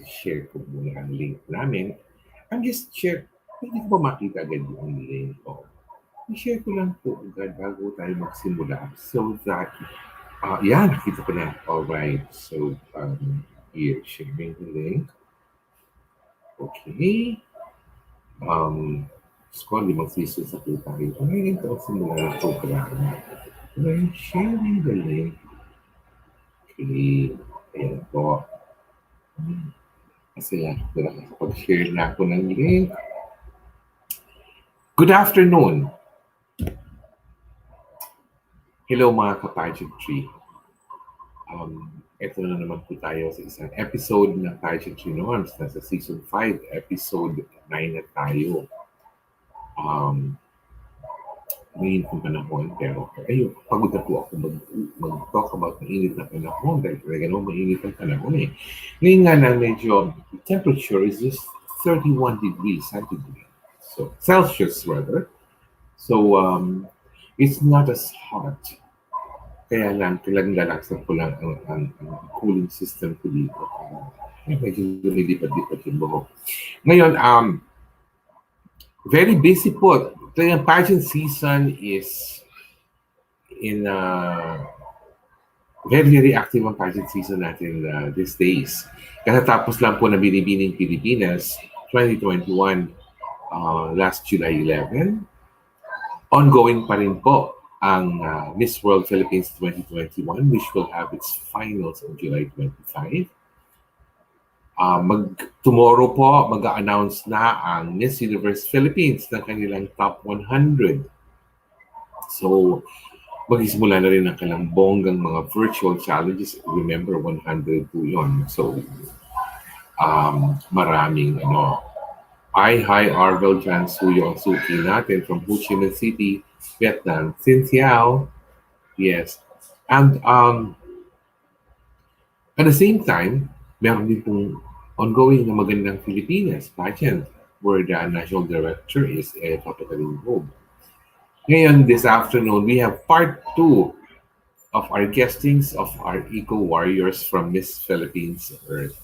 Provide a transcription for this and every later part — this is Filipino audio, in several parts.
i-share ko muna ang link namin. I'm just share, hindi ko ba makita agad yung link ko? I-share ko lang po agad bago tayo magsimula so that, nakita ko na. Alright, so here, sharing the link. Okay. Scroll, mag-season sa po tayo. Ngayon ito, simula ng programa. Then, sharing the link. Okay. Ayan po. Kasi pag-share na ako ng link. Good afternoon. Hello mga ka-pageantry. Ito na naman po tayo sa isang episode ng Pageantry Norms. Nasa Season 5, Episode 9 na tayo. Ngayon kong panahon, pero ayun, pagod na po ako mag-talk about mainit na panahon dahil talaga naman mainit ang panahon eh. Ngayon nga na medyo temperature is just 31 degrees centigrade. So, Celsius rather. So, it's not as hot. Kaya lang, talagang lalaksan ko lang ang cooling system ko dito. Medyo lumilipat-lipat yung buhok. Ngayon, very busy po. The pageant season is in very active ang pageant season natin these days. Katatapos lang po na Binibining Pilipinas 2021 last July 11. Ongoing pa rin po ang Miss World Philippines 2021 which will have its finals on July 25. Tomorrow po, mag-a-announce na ang Miss Universe Philippines ng kanilang top 100. So, mag-isimula na rin ang kanilang bonggang mga virtual challenges. Remember, 100 po yun. So, maraming hi, Arvel Jansuyo ang suki natin from Ho Chi Minh City, Vietnam. Xin Xiao. Yes. And at the same time, meron din pong ongoing na magandang Filipinas pageant where the national director is Papa Kalingob. Ngayon, this afternoon, we have part 2 of our guestings of our Eco Warriors from Miss Philippines Earth.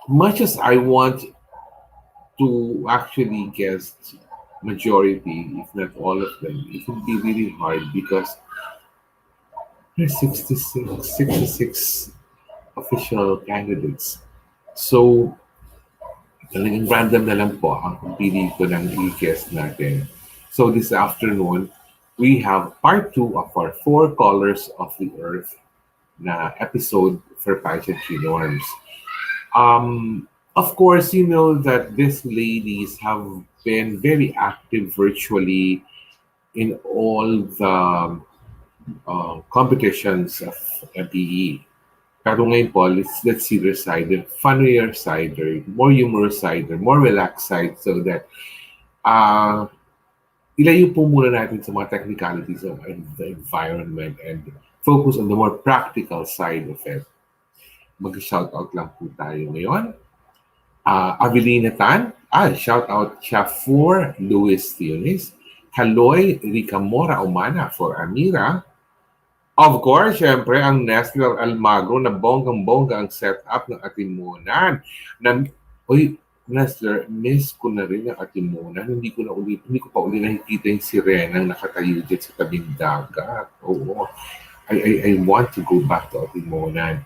Much as I want to actually guest majority, if not all of them, it will be really hard because there's 66 official candidates. So, talagang random na lang po ang pili ko ng i-guest natin. So, this afternoon, we have part 2 of our 4 Colors of the Earth na episode for Pageantry Norms. Of course, you know that these ladies have been very active virtually in all the competitions of MPE. Pero ngayon po, let's see their side, the funnier side, their more humorous side, their more relaxed side so that ilayo po muna natin sa mga technicalities of the environment and focus on the more practical side of it. Mag-shoutout lang po tayo ngayon. Avelina Tan, shoutout siya for Louise Theunis. Haloy Ricamora Umana for Ameera. Of course, syempre, ang Nestle Almagro na bonggang-bongga ang setup ng Atimonan. Nestle, miss ko na rin ang Atimonan. Hindi ko pa uli nakikita yung sirenang nakatayo dyan sa tabing dagat. Oo. I want to go back to Atimonan.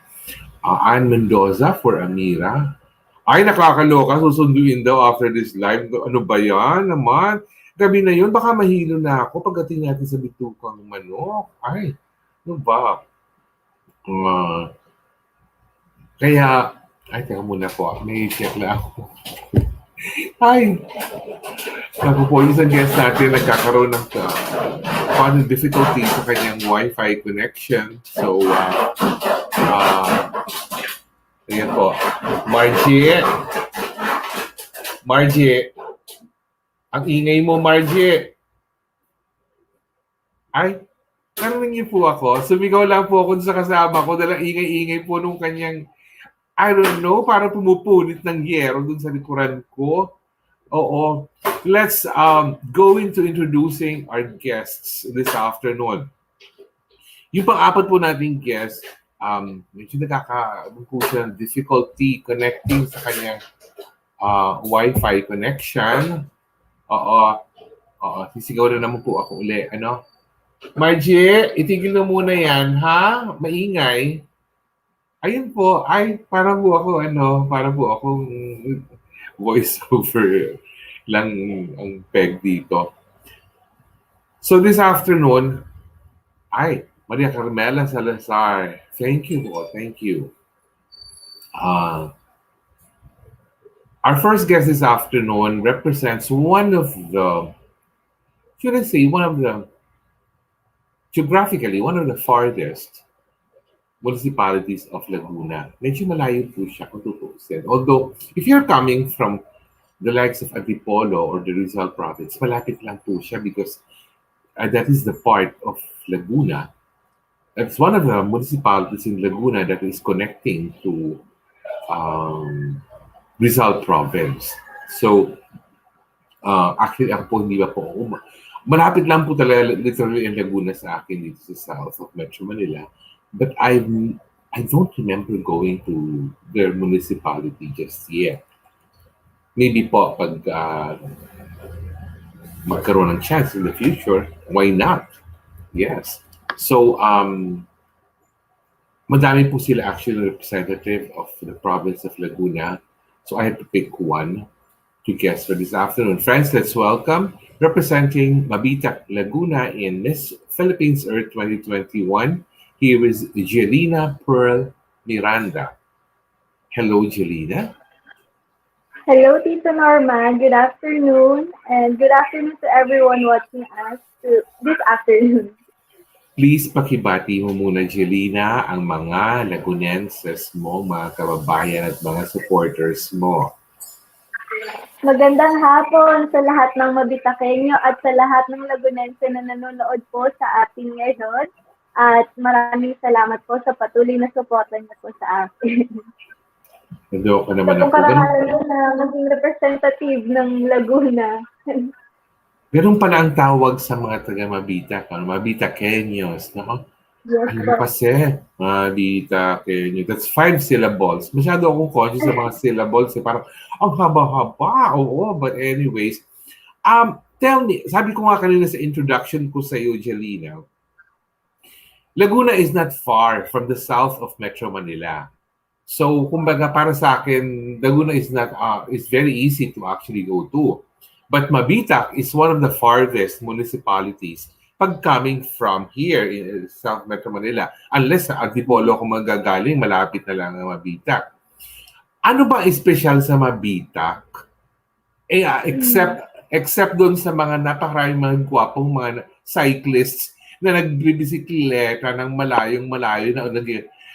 Ann Mendoza for Ameera. Ay, nakakaloka. Susunduin daw after this live. Ano ba yan naman? Gabi na yun, baka mahilo na ako pagdating natin sa bitukang manok. Ay, ano ba? Teka muna po. May check na ako. Ay! Ako po, isang guest natin nagkakaroon ng difficulty sa kanyang Wi-Fi connection. So, ayan po. Margie! Ang ingay mo, Margie! Ay! Narinig niyo po ako. Sumigaw lang po ako sa kasama ko dahil ingay-ingay po nung kanyang, I don't know, parang pumupunit ng yero dun sa likuran ko. Oo. Let's go into introducing our guests this afternoon. Yung pang-apat po nating guest, medyo nagkakaroon po siya ng difficulty connecting sa kanyang Wi-Fi connection. Oo, oo, sisigaw na naman po ako uli. Ano? Margie, itigil na muna yan, ha? Maingay. Ayun po, ay, parang po ako, parang po akong voiceover lang ang peg dito. So this afternoon, Maria Carmela Salazar, thank you po, thank you. Our first guest this afternoon represents one of the geographically, one of the farthest municipalities of Laguna. Medyo malayo po siya kung tutuusin. Although, if you're coming from the likes of Antipolo or the Rizal province, malapit lang po siya because that is the part of Laguna. It's one of the municipalities in Laguna that is connecting to Rizal province. So, actually, ako po, hindi ba po, malapit lang po talaga literally in Laguna sa akin dito sa south of Metro Manila. But I don't remember going to their municipality just yet. Maybe po pag magkaroon ng chance in the future, why not? Yes. So, madami po sila actually representative of the province of Laguna. So I had to pick one to guest for this afternoon. Friends, let's welcome, representing Mabitac, Laguna in Miss Philippines Earth 2021. Here is Jelina Pearl Miranda. Hello, Jelina. Hello, Tito Norma. Good afternoon. And good afternoon to everyone watching us this afternoon. Please pakibati mo muna, Jelina, ang mga Lagunenses mo, mga kababayan at mga supporters mo. Magandang hapon sa lahat ng Mabitakenyo at sa lahat ng Lagunense na nanonood po sa ating ngayon. At maraming salamat po sa patuloy na suporta niyo po sa akin. Nandito ka naman ako. Sa karangalan ko na maging representative ng Laguna. Ganun pala ang tawag sa mga taga-Mabitac, Mabitakenyos, no? Yes, ano kasi? Mabitakenyo. That's 5 syllables. Masyado akong conscious sa mga syllables. Parang, ang haba-haba. Oo, but anyways. Tell me, sabi ko nga kanina sa introduction ko sa iyo, Jelina, Laguna is not far from the south of Metro Manila. So, kumbaga para sa akin, Laguna is very easy to actually go to. But Mabitac is one of the farthest municipalities pag coming from here in South Metro Manila. Unless sa Antipolo kung magagaling, malapit na lang ang Mabitac. Ano ba espesyal sa Mabitac? Except doon sa mga napakaraming mga gwapong mga cyclists na nagbibisikleta ng malayong-malayo na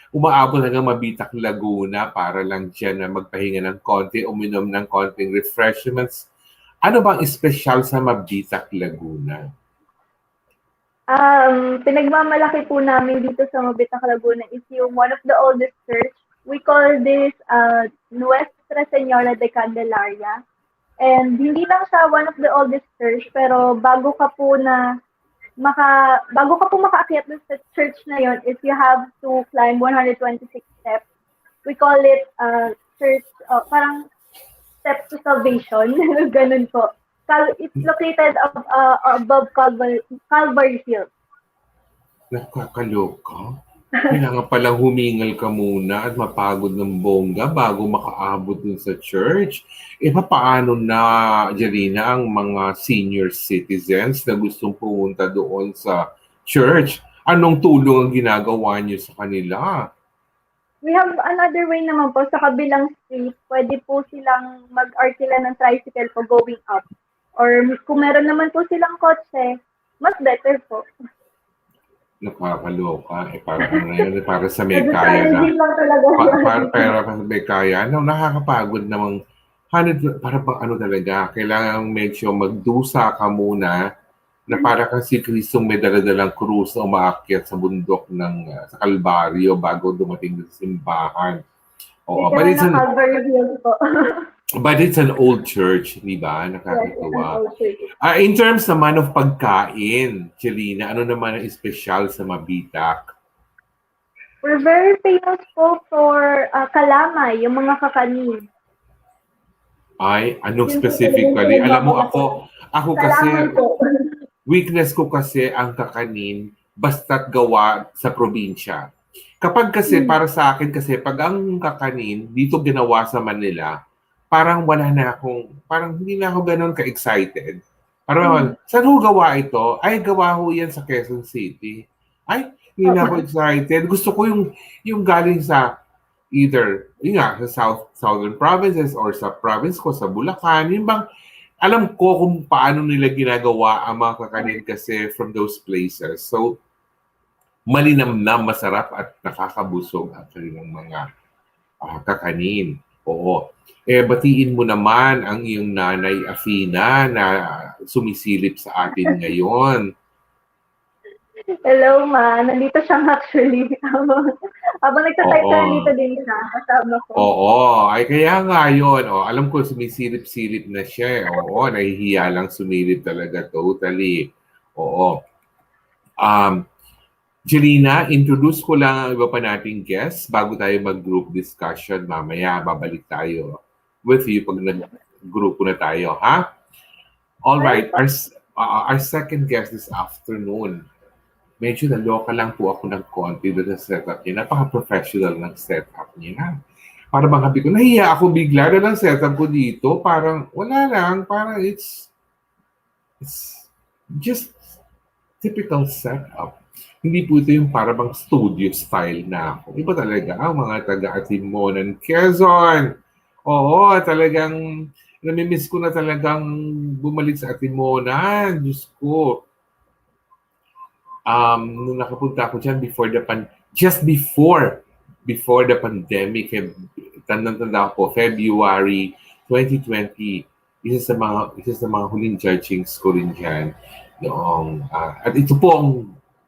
umaabot hanggang Mabitac, Laguna para lang dyan na magpahinga ng konti, uminom ng konting refreshments. Ano bang espesyal sa Mabitac, Laguna? Pinagmamalaki po namin dito sa Mabitac, Laguna is yung one of the oldest church. We call this Nuestra Señora de Candelaria. And hindi lang siya one of the oldest church, pero bago ka po makaakyat sa church na yon, is you have to climb 126 steps. We call it church, parang steps to salvation. Ganun po. It's located above Calvary Hill. Nakakaloka. Kailangan palang humingal ka muna at mapagod ng bongga bago makaabot dun sa church. Paano na, Jelina, ang mga senior citizens na gustong pumunta doon sa church? Anong tulong ang ginagawa niyo sa kanila? We have another way naman po. Sa kabilang street, pwede po silang mag-arkila ng tricycle po going up. Or kung meron naman po silang kotse, mas better po. Nakakaloka. Para sa may kaya na. Para sa may kaya. Nakakapagod namang para pang talaga. Kailangan medyo magdusa ka muna na para kang si Kristong may daladalang krus na umaakyat sa bundok sa Kalbaryo bago dumating sa simbahan. But it's an old church, di ba? Nakakatuwa. In terms naman of pagkain, Jelina, ano naman ang espesyal sa Mabitac? We're very famous po for kalamay, yung mga kakanin. Ay, anong Yun po talaga yung specifically? Alam mo pinagmamalaki. ako kasi, Kalamay po. weakness ko kasi ang kakanin basta't gawa sa probinsya. Kapag kasi, para sa akin kasi, pag ang kakanin dito ginawa sa Manila, parang wala na akong, parang hindi na ako ganun ka-excited. Parang, saan ho gawa ito? Ay, gawa ho yan sa Quezon City. Ay, hindi na ako excited. Gusto ko yung galing sa either, yun nga, sa southern provinces or sa province ko, sa Bulacan. Yung bang, alam ko kung paano nila ginagawa ang mga kakanin kasi from those places. So, malinamnam, masarap at nakakabusog ang kanilang mga kakanin. Oo. Batiin mo naman ang iyong nanay Afina na sumisilip sa atin ngayon. Hello, ma. Nandito siya actually. Habang nagtatype ka, Oo. nandito din siya. Kasama ko. Oo. Ay, kaya nga yun. Oh, alam ko sumisilip-silip na siya. Oo, nahihiya lang sumilip talaga totally. Oo. Jelina, introduce ko lang ang iba pa nating guests bago tayo mag-group discussion. Mamaya, babalik tayo with you pag nag-grupo na tayo, ha? All right, our second guest this afternoon. Medyo naloka lang po ako ng konti doon sa setup niya. Napaka-professional ng setup niya. Para bang habi ko, nahiya ako bigla na ng setup ko dito. Parang, wala lang. Parang it's just typical setup. Hindi po ito yung para bang studio style na ako. Iba talaga ang mga taga-Atimonan, Quezon. Oo, talagang namimiss ko na talagang bumalik sa Atimonan. Diyos ko. Nung nakapunta ako dyan just before the pandemic, tanda ko, February 2020, isa sa mga huling judgings ko rin dyan. At ito po ang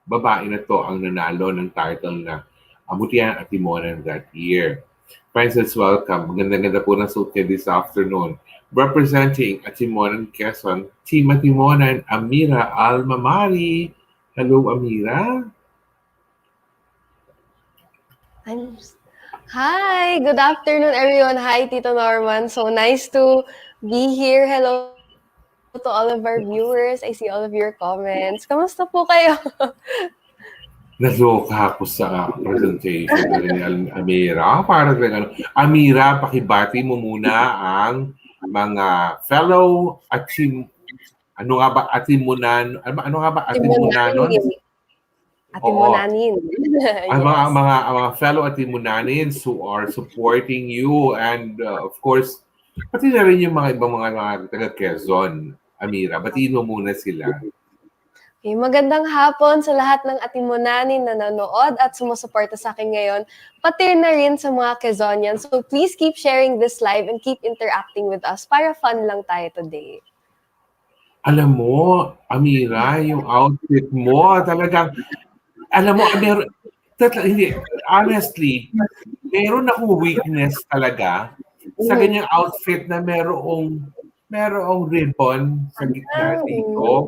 babae na to ang nanalo ng title na Mutian Atimonan that year. Friends, let's welcome. Ganda-ganda po ng suit niya this afternoon. Representing Atimonan, Quezon, Team Atimonan, Ameera Almamari. Hello, Ameera. Hi, good afternoon everyone. Hi, Tito Norman. So nice to be here. Hello to all of our viewers. I see all of your comments. Kamusta po kayo? Naloka ako sa presentation ni Ameera. Parang Ameera, pakibati mo muna ang mga fellow Atimonanon? Atimonanin. Ang mga fellow Atimonanins who are supporting you and of course, pati na rin yung mga ibang mga taga Quezon. Ameera, batiin mo muna sila. Okay, magandang hapon sa lahat ng Atimonanin na nanonood at sumusuporta sa akin ngayon, pati na rin sa mga Quezonians. So please keep sharing this live and keep interacting with us para fun lang tayo today. Alam mo, Ameera, yung outfit mo, talagang, alam mo, honestly, meron akong weakness talaga sa ganyang outfit na merong ribbon sa gitna dito.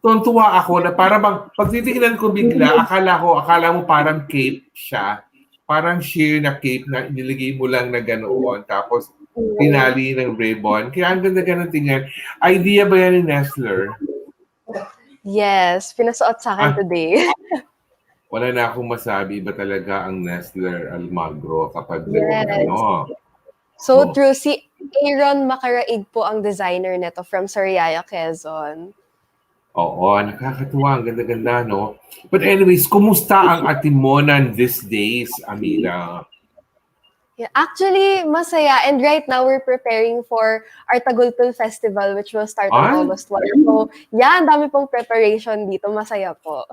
Tuntua ako na para bang, pag titignan ko bigla, akala mo parang cape siya. Parang sheer na cape na inilagay mo lang na ganoon. Tapos, tinali ng ribbon. Kaya ang ganda-ganda tingnan. Idea ba yan ni Nestler? Yes, pinasuot sa akin today. Wala na akong masabi. Iba talaga ang Nestler Almagro kapag So true. Si Aaron Makaraig po ang designer nito from Surigao, Quezon. Oo, nakakatuwa. Ang ganda-ganda, no? But anyways, kumusta ang Atimonan these days, Ameera? Yeah, actually, masaya. And right now, we're preparing for our Tagultol Festival, which will start on August 1. So, yeah, ang dami pong preparation dito. Masaya po.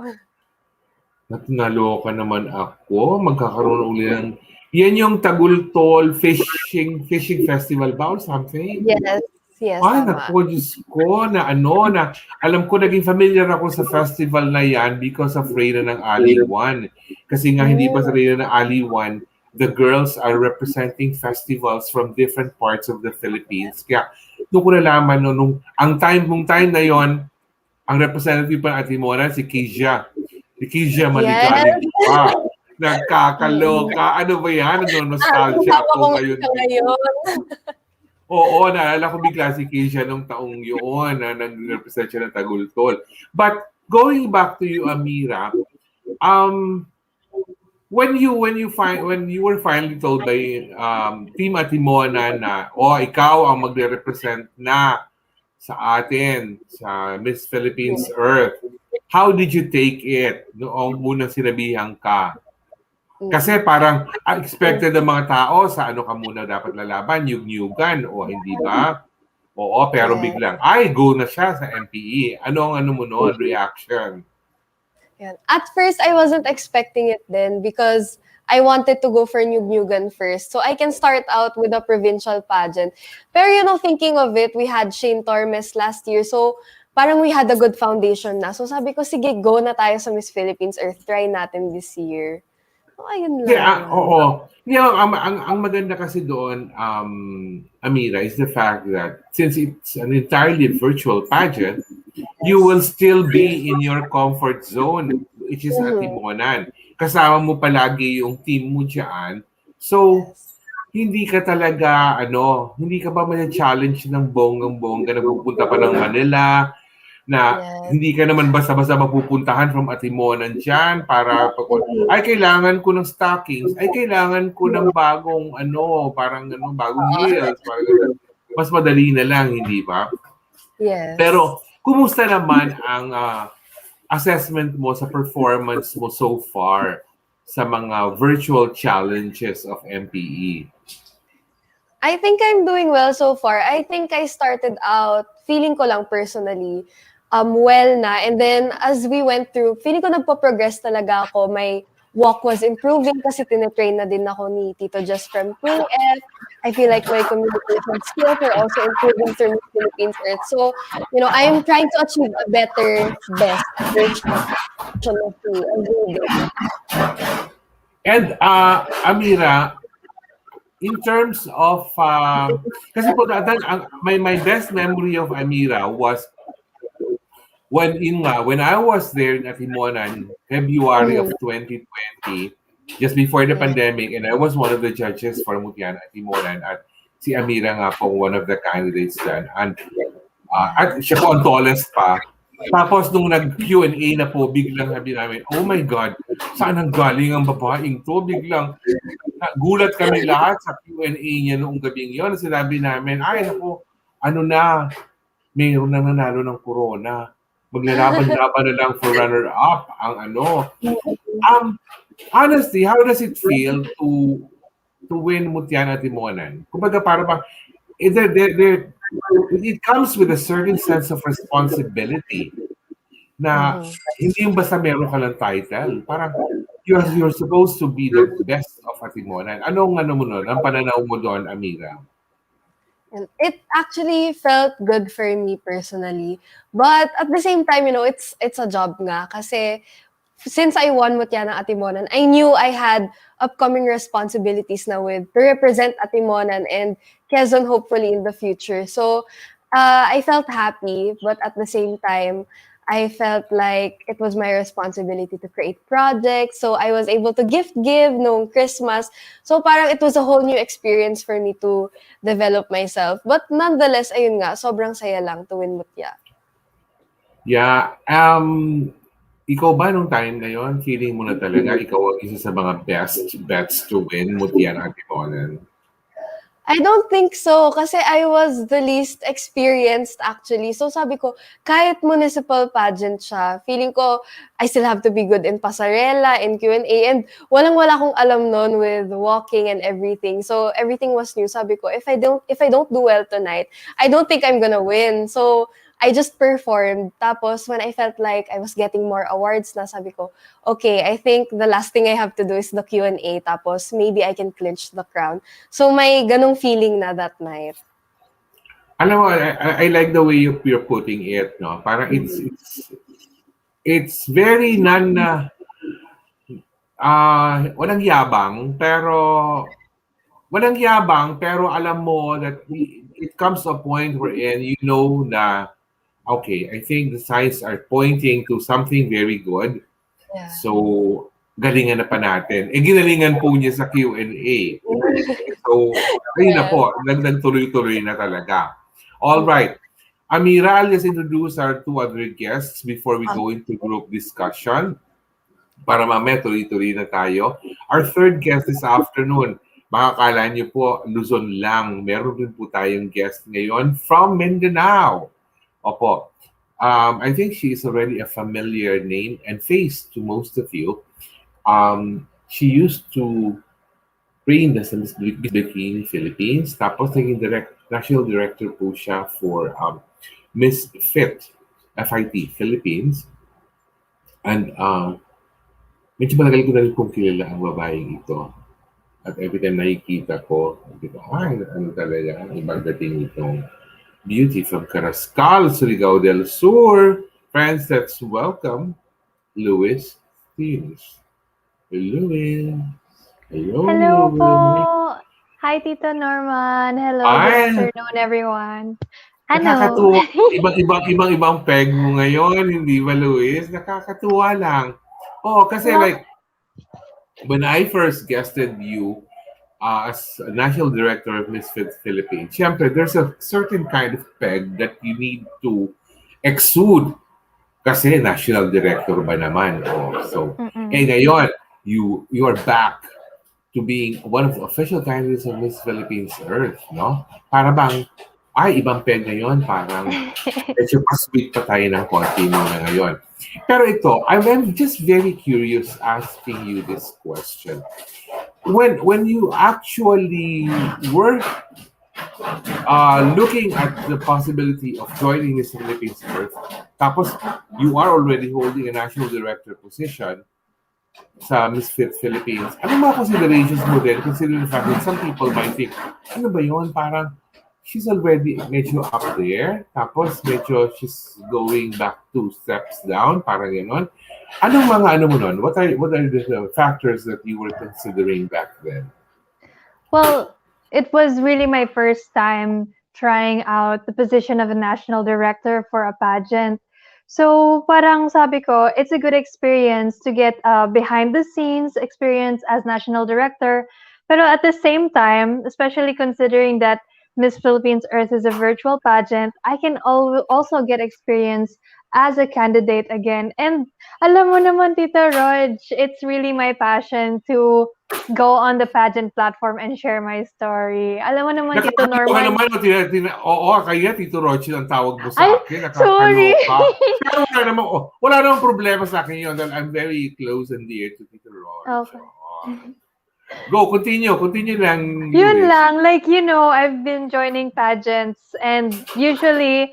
Naloka naman ako. Magkakaroon ulit ng... Yan yung Tagultol Fishing Festival ba or something? Yes. Ay, naku, Diyos ko, alam ko, naging familiar ako sa festival na yan because of Reyna ng Aliwan. Kasi nga, hindi pa sa Reyna ng Aliwan, the girls are representing festivals from different parts of the Philippines. Kaya, doon ko nalaman, nung time na yon, ang representative pa ng Atimonan, si Kizia. Si Kizia Maligalig pa. Nagkakaloka. Ano ba yan? Nostalgia Tawa ko ako nga ngayon. siya ngayon. Oo, naalala ko bigla si Keisha nung taong yun na nag-represent siya ng Tagultol. But going back to you, Ameera, um, when you were finally told by Team Atimonan na ikaw ang magre-represent na sa atin sa Miss Philippines Earth, how did you take it noong unang sinabihan ka? Kasi parang expected ng mga tao sa ano ka muna dapat lalaban, yug-yugan o hindi ba? Oo, pero Yeah. biglang go na siya sa MPE. Ano ang ano mo noon reaction? Yan. At first, I wasn't expecting it then because I wanted to go for Nyug-Nyugan first. So I can start out with a provincial pageant. Pero thinking of it, we had Shane Tormes last year. So parang we had a good foundation na. So sabi ko, sige, go na tayo sa Miss Philippines Earth. Try natin this year. So ayun lang. Yeah, oo. Ang maganda kasi doon, Ameera, is the fact that since it's an entirely virtual pageant, you will still be in your comfort zone, which is Atimonan. Kasama mo palagi yung team mo dyan. So, hindi ka talaga, hindi ka ba challenge ng bonggang-bongga na pupunta pa ng Manila, na hindi ka naman basta-basta mapupuntahan from Atimonan dyan para kailangan ko ng stockings, kailangan ko ng bagong bagong heels. Mas madali na lang, hindi ba? Yes. Pero, kumusta naman ang assessment mo sa performance mo so far sa mga virtual challenges of MPE? I think I'm doing well so far. I think I started out, feeling ko lang personally, well na. And then, as we went through, feeling ko nagpo-progress talaga ako. My walk was improving kasi tinetrain na din ako ni Tito just from 2F. I feel like my communication skills are also improving through Miss Philippines Earth. So, I'm trying to achieve a best version of me every day. And, Ameera, in terms of, kasi po my best memory of Ameera was when I was there in Atimonan, February of 2020, just before the pandemic, and I was one of the judges for Mutiana Atimonan at si Ameera nga po one of the candidates dyan. And at siya po ang tallest pa. Tapos nung nag-Q&A na po, biglang sabi namin, oh my God, saan ang galing ang babaeng to? Biglang gulat kami lahat sa Q&A niya noong gabing yun. Sinabi namin, mayroon na nanalo ng corona. Maglalaban-laban na lang for runner-up ang honestly, how does it feel to win Mutiana Atimonan? Kumbaga parang it comes with a certain sense of responsibility na hindi yung basta meron ka lang title. Parang you're supposed to be the best of Atimonan. Anong mo nun? Ang pananaw mo doon, Ameera? And it actually felt good for me personally. But at the same time, it's a job nga. Kasi since I won Mutiana Atimonan, I knew I had upcoming responsibilities na to represent Atimonan and Quezon hopefully in the future. So I felt happy, but at the same time, I felt like it was my responsibility to create projects. So I was able to give nung Christmas. So parang it was a whole new experience for me to develop myself. But nonetheless, ayun nga, sobrang saya lang to win Mutya. Yeah. Ikaw ba nung time na yon, feeling mo na talaga ikaw ang isa sa mga best bets to win Mutiana Atimonan? I don't think so kasi I was the least experienced actually. So sabi ko, kahit municipal pageant siya, feeling ko I still have to be good in pasarela, in Q&A, and walang-wala akong alam noon with walking and everything. So everything was new. Sabi ko, if I don't do well tonight, I don't think I'm gonna win. So I just performed. Tapos when I felt like I was getting more awards na, sabi ko, okay, I think the last thing I have to do is the Q&A. Tapos maybe I can clinch the crown. So may ganong feeling na that night. Alam mo, I like the way you're putting it, no? Parang it's very walang yabang, pero alam mo that it comes to a point wherein you know na okay, I think the signs are pointing to something very good. Yeah. So galingan na pa natin. Ginalingan po niya sa Q&A. So, ayun na Yes. po, nagtuloy-tuloy na talaga. All right. Ameera, let's introduce our two other guests before we go into group discussion. Para mamaya tuloy-tuloy na tayo. Our third guest this afternoon, makakala niyo po, Luzon lang. Meron din po tayong guest ngayon from Mindanao. Opo. I think she is already a familiar name and face to most of you. She used to train as a Miss Bikini Philippines. Tapos naging national director po siya for Miss FIT Philippines. And medyo matagal ko na rin kong kilala ang babaeng ito. At every time nakikita ko, ay, ano talaga, ibang dating itong beauty from Carrascal, Surigao del Sur. Friends, let's welcome Louise Theunis. Louise. Hello po. Louise. Hi, Tito Norman. Hello, Hi. good afternoon, everyone. Nakakatuwa. Ibang peg mo ngayon, hindi ba, Louise? Nakakatuwa lang. Oh, kasi like, when I first guested you as a national director of Miss Philippines, syempre, there's a certain kind of peg that you need to exude. Kasi national director ba naman? Oh, so, ngayon, you are back to being one of the official candidates of Miss Philippines Earth, no? Para bang, ay, ibang peg ngayon, parang medyo pa-sweet pa tayo ng konti muna ngayon. Pero ito, I'm just very curious asking you this question. When you actually were looking at the possibility of joining Miss Philippines Earth, tapos you are already holding a national director position sa Miss Philippines, ano mga considerations mo din, considering the fact that some people might think, ano ba yun, parang she's already medyo up there, tapos medyo she's going back 2 steps down, parang gano'n. Anong mga ano mo nun? What are the factors that you were considering back then? Well, it was really my first time trying out the position of a national director for a pageant. So parang sabi ko, it's a good experience to get behind the scenes experience as national director. Pero at the same time, especially considering that Miss Philippines Earth is a virtual pageant, I can also get experience as a candidate again. And alam mo naman, Tita Rog, it's really my passion to go on the pageant platform and share my story. Alam mo naman, Tito Norman. Oo, kaya Tito Rochi ang tawag mo sa Ay, akin. sorry. Pero wala namang problema sa akin yun. I'm very close and dear to Tito Rochi. Okay. Go, continue lang. Yun lang, like, I've been joining pageants and usually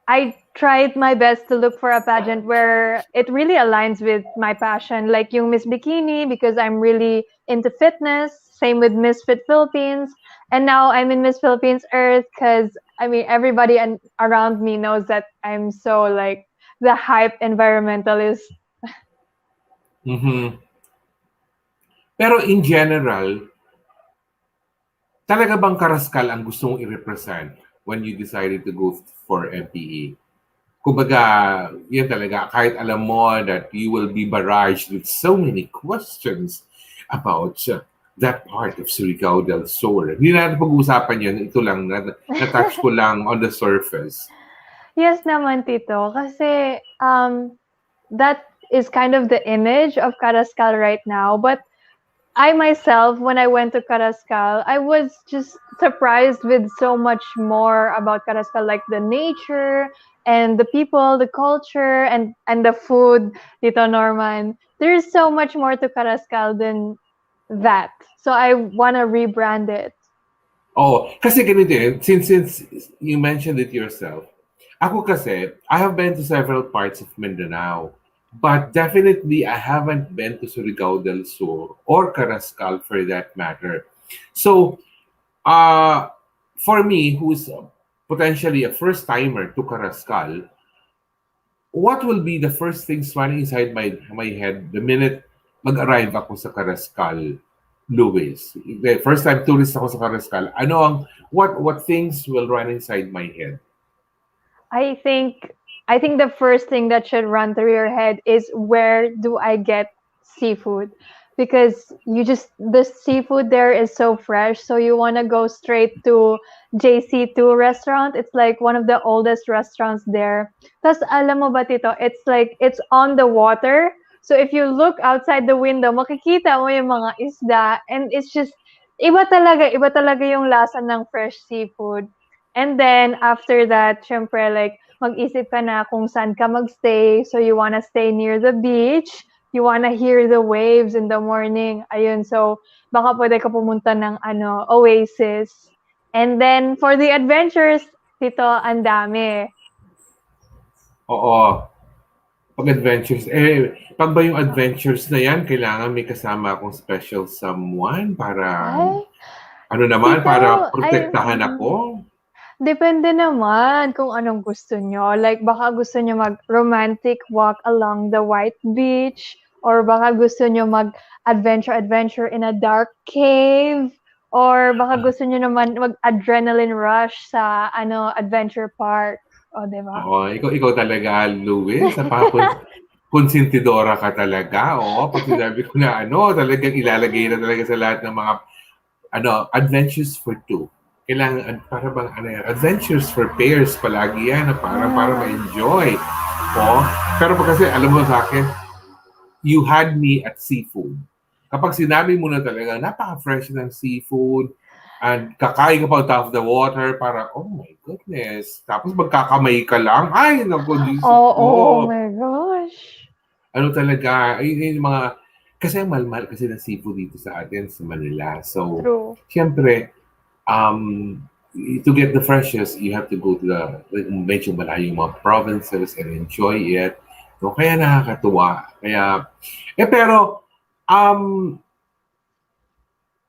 I tried my best to look for a pageant where it really aligns with my passion, like yung Miss Bikini, because I'm really into fitness. Same with Miss Fit Philippines. And now I'm in Miss Philippines Earth because, everybody around me knows that I'm so, like, the hype environmentalist. Mm-hmm. Pero in general, talaga bang Carrascal ang gusto mong i-represent when you decided to go for MPE? Kumbaga, yan talaga, kahit alam mo that you will be barraged with so many questions about that part of Surigao del Sur. Hindi natin pag-uusapan yan, ito lang, na-touch ko lang on the surface. Yes naman, Tito, kasi that is kind of the image of Carrascal right now, but I myself, when I went to Carrascal, I was just surprised with so much more about Carrascal, like the nature and the people, the culture, and the food, Tito Norman. There's so much more to Carrascal than that. So I want to rebrand it. Oh, kasi ganito eh, since you mentioned it yourself, ako kasi, I have been to several parts of Mindanao. But definitely, I haven't been to Surigao del Sur or Carrascal for that matter. So, for me, who's potentially a first-timer to Carrascal, what will be the first things running inside my head the minute mag-arrive ako sa Carrascal, Louise? The first-time tourist ako sa Carrascal, what things will run inside my head? I think the first thing that should run through your head is, where do I get seafood because the seafood there is so fresh, so you want to go straight to JC2 restaurant. It's like one of the oldest restaurants there. Tapos alam mo ba tito, it's like it's on the water. So if you look outside the window, makikita mo yung mga isda, and it's just iba talaga yung lasa ng fresh seafood. And then after that, syempre like mag-isip ka na kung saan ka magstay. So you wanna stay near the beach, you wanna hear the waves in the morning. Ayun, so baka pwede ka pumunta ng oasis. And then for the adventures, dito ang dami. Oo. Pag adventures, pag ba yung adventures na yan, kailangan may kasama akong special someone para, Ay, naman, tito, para ay, protektahan ako? depende naman kung anong gusto nyo. Like, baka gusto nyo mag-romantic walk along the white beach, or baka gusto nyo mag-adventure in a dark cave, or baka gusto nyo naman mag-adrenaline rush sa adventure park. O, diba? Oo, ikaw talaga, Louise, konsentidora ka talaga. Oo, pag sinabi ko na talagang ilalagay na talaga sa lahat ng mga adventures for two. Kailangan, para bang adventures for pairs palagi yan, na para ma-enjoy. Oo. Pero kasi, alam mo sa akin, you had me at seafood. Kapag sinabi mo na talaga, napaka-fresh ng seafood, and kakain ka pa out of the water, para, oh my goodness. Tapos magkakamay ka lang. Ay, naku, Oh my gosh. Talaga, yung mga, kasi mahal-mahal kasi ng seafood dito sa atin sa Manila. So, True. siyempre, to get the freshest, you have to go to medyo malayong mga provinces and enjoy it. So, kaya nakakatuwa. Pero,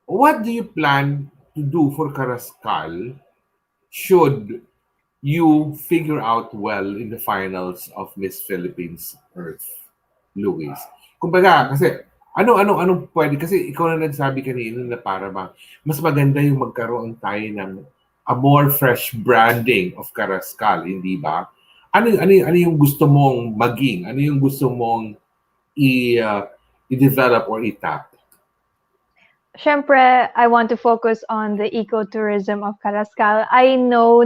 what do you plan to do for Carrascal should you figure out well in the finals of Miss Philippines Earth, Louise? Kumbaga, kasi anong pwede, kasi ikaw na nagsabi kanina na para bang mas maganda yung magkaroon tayo ng a more fresh branding of Carrascal, hindi ba? Ano yung gusto mong maging? Ano yung gusto mong i-develop or i-tap? Syempre, I want to focus on the ecotourism of Carrascal. I know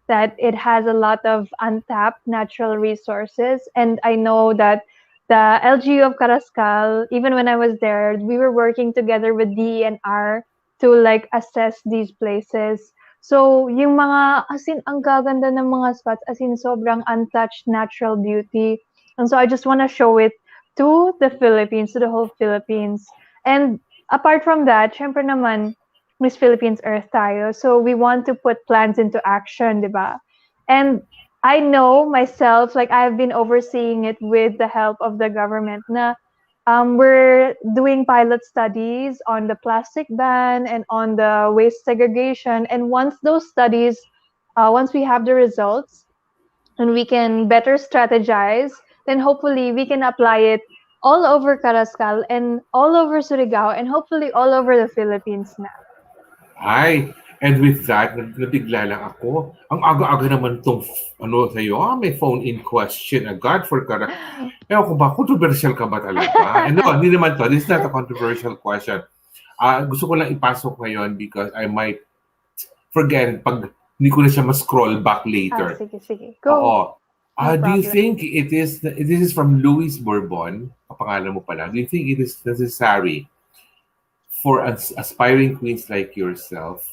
that it has a lot of untapped natural resources, and I know that the LGU of Carrascal, even when I was there, we were working together with DENR to like assess these places. So, yung mga, as in, ang gaganda ng mga spots, as in, sobrang untouched natural beauty. And so, I just want to show it to the Philippines, to the whole Philippines. And apart from that, syempre naman, Miss Philippines Earth tayo. So, we want to put plans into action, di ba? And I know myself, like I've been overseeing it with the help of the government na we're doing pilot studies on the plastic ban and on the waste segregation. And once those studies, once we have the results and we can better strategize, then hopefully we can apply it all over Carrascal and all over Surigao and hopefully all over the Philippines na. Ay, and with that, nabigla lang ako. Ang aga-aga naman itong, sa'yo, may phone-in question agad for Carrascal. Ewan ko ba, controversial ka ba talaga? No, hindi naman to. This is not a controversial question. Gusto ko lang ipasok ngayon because I might forget pag hindi ko na siya ma-scroll back later. Sige. Go. Oo. No Do you problem. think this is from Louise Bourbon, kapangalan mo pala, do you think it is necessary for aspiring queens like yourself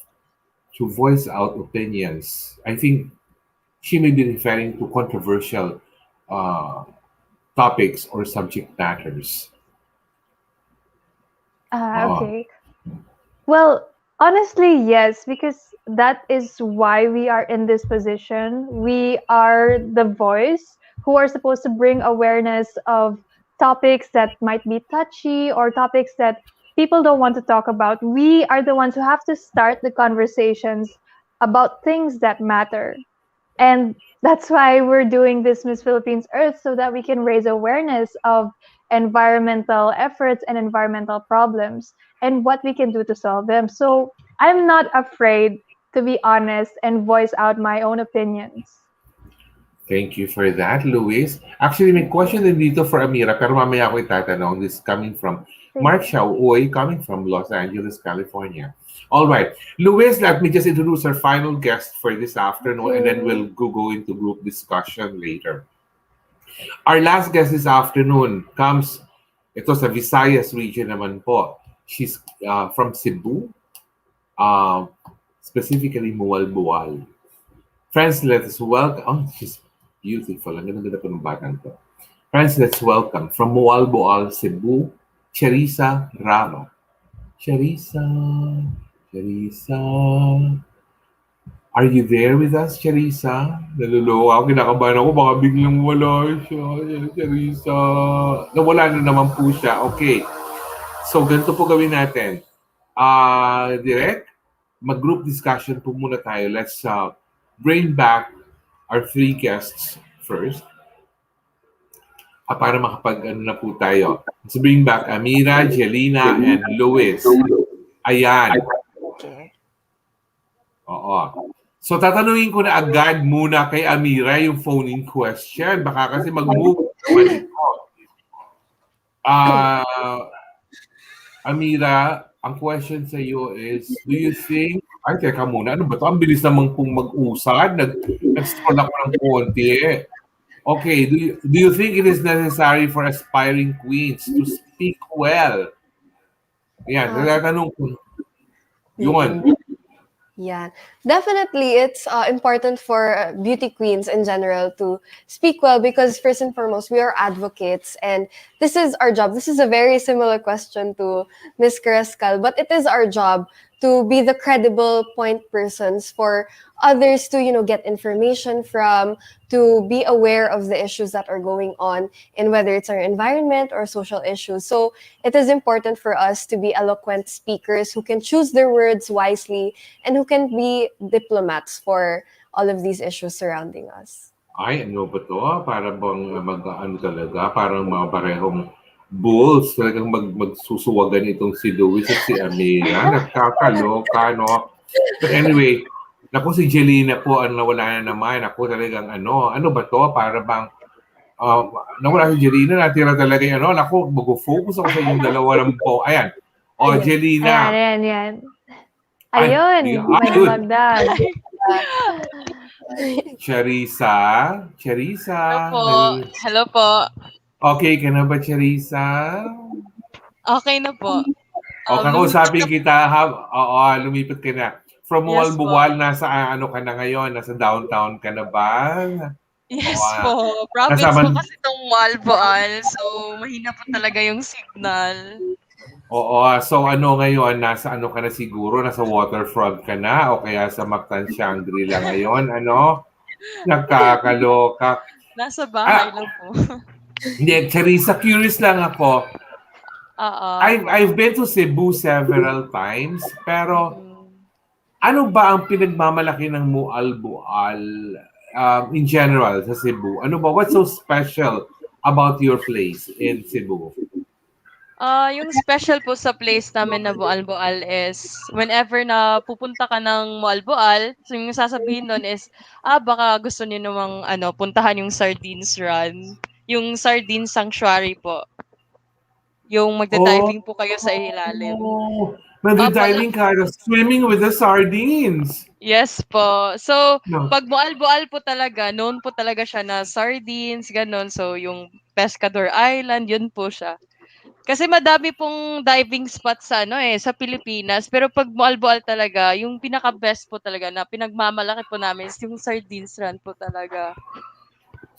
to voice out opinions? I think she may be referring to controversial topics or subject matters. Okay. Well, honestly, yes, because that is why we are in this position. We are the voice who are supposed to bring awareness of topics that might be touchy or topics that people don't want to talk about. We are the ones who have to start the conversations about things that matter. And that's why we're doing this Miss Philippines Earth, so that we can raise awareness of environmental efforts and environmental problems and what we can do to solve them. So I'm not afraid to be honest and voice out my own opinions. Thank you for that, Louise. Actually, may question din dito for Ameera, pero mamaya ako itatanong. This is coming from Mark Sige. Xiaoy, coming from Los Angeles, California. All right. Louise, let me just introduce our final guest for this afternoon, and then Okay. we'll go into group discussion later. Our last guest this afternoon comes, ito sa Visayas region naman po. She's from Cebu, uh, specifically Moalboal. Friends, let us welcome. Oh, she's beautiful. Ang ganda-ganda po ng batang to. Friends, let's welcome from Moalboal, Cebu, Charissa Rama. Charissa, Charissa. Are you there with us, Charissa? Naluluwa ako, kinakabahan ako, baka biglang wala siya. Charissa. Nawala na naman po siya. Okay. So, ganito po gawin natin. Direct, mag-group discussion po muna tayo. Let's bring back our three guests first. Para makapag-ano na po tayo. Let's bring back Ameera, Jelina, and Louise. Ayan. Okay. Oo. So, tatanungin ko na agad muna kay Ameera yung phone-in question. Baka kasi mag-move naman ito. Ameera, ang question sa iyo is, do you think, ay, teka muna, ano ba ito? Ang bilis naman pong mag-usad. Nag-scroll ako ng konti. Okay, do you think it is necessary for aspiring queens to speak well? Yan, tatanong ko. Yun. Yeah, definitely. It's important for beauty queens in general to speak well because, first and foremost, we are advocates, and this is our job. This is a very similar question to Miss Carrascal, but it is our job to be the credible point persons for others to, get information from, to be aware of the issues that are going on in whether it's our environment or social issues. So it is important for us to be eloquent speakers who can choose their words wisely and who can be diplomats for all of these issues surrounding us. Ay, ano ba to? Para bang ano talaga? Parang mga parehong bulls. Talagang magsusuwagan itong si Louise at si Ameera. Nagkakaloka, no? But anyway, naku si Jelina po, ang nawala na naman. Ako talagang ano ba to? Para bang nawala si Jelina, natira talaga yung ano. Naku, mag-focus ako sa inyong dalawa ng po. Ayan. O, Ayan. Jelina. Ayan. Ayun, may good. magdag. Charissa. Hello po. Hello po. Okay ka na ba, Charissa? Okay na po. O, kakausapin kita. Oo, lumipat ka na. From Yes Moalboal, nasa ano ka na ngayon? Nasa downtown ka na ba? Yes Oo, po. Province nasa po kasi itong Moalboal. So, mahina po talaga yung signal. Oo, so ano ngayon? Nasa ano ka na siguro? Nasa waterfront ka na? O kaya sa Mactan Shangri-La ngayon? Ano? Nakakaloka. Nasa bahay lang po. Hindi, Charissa, curious lang ako. Oo. I've been to Cebu several times, pero ano ba ang pinagmamalaki ng Moalboal in general sa Cebu? Ano ba? What's so special about your place in Cebu? Yung special po sa place namin na Moalboal is whenever na pupunta ka ng Moalboal, so yung sasabihin nun is, baka gusto niyo namang puntahan yung Sardines Run, yung Sardine Sanctuary po. Yung magda-diving po kayo sa ilalim. Magda-diving ka, swimming with the sardines. Yes po. So, No. pag Moalboal po talaga, known po talaga siya na sardines, ganon. So, yung Pescador Island, yun po siya. Kasi madami pong diving spot sa sa Pilipinas, pero pag Moalboal talaga, yung pinaka-best po talaga na pinagmamalaki po namin is yung Sardines Run po talaga.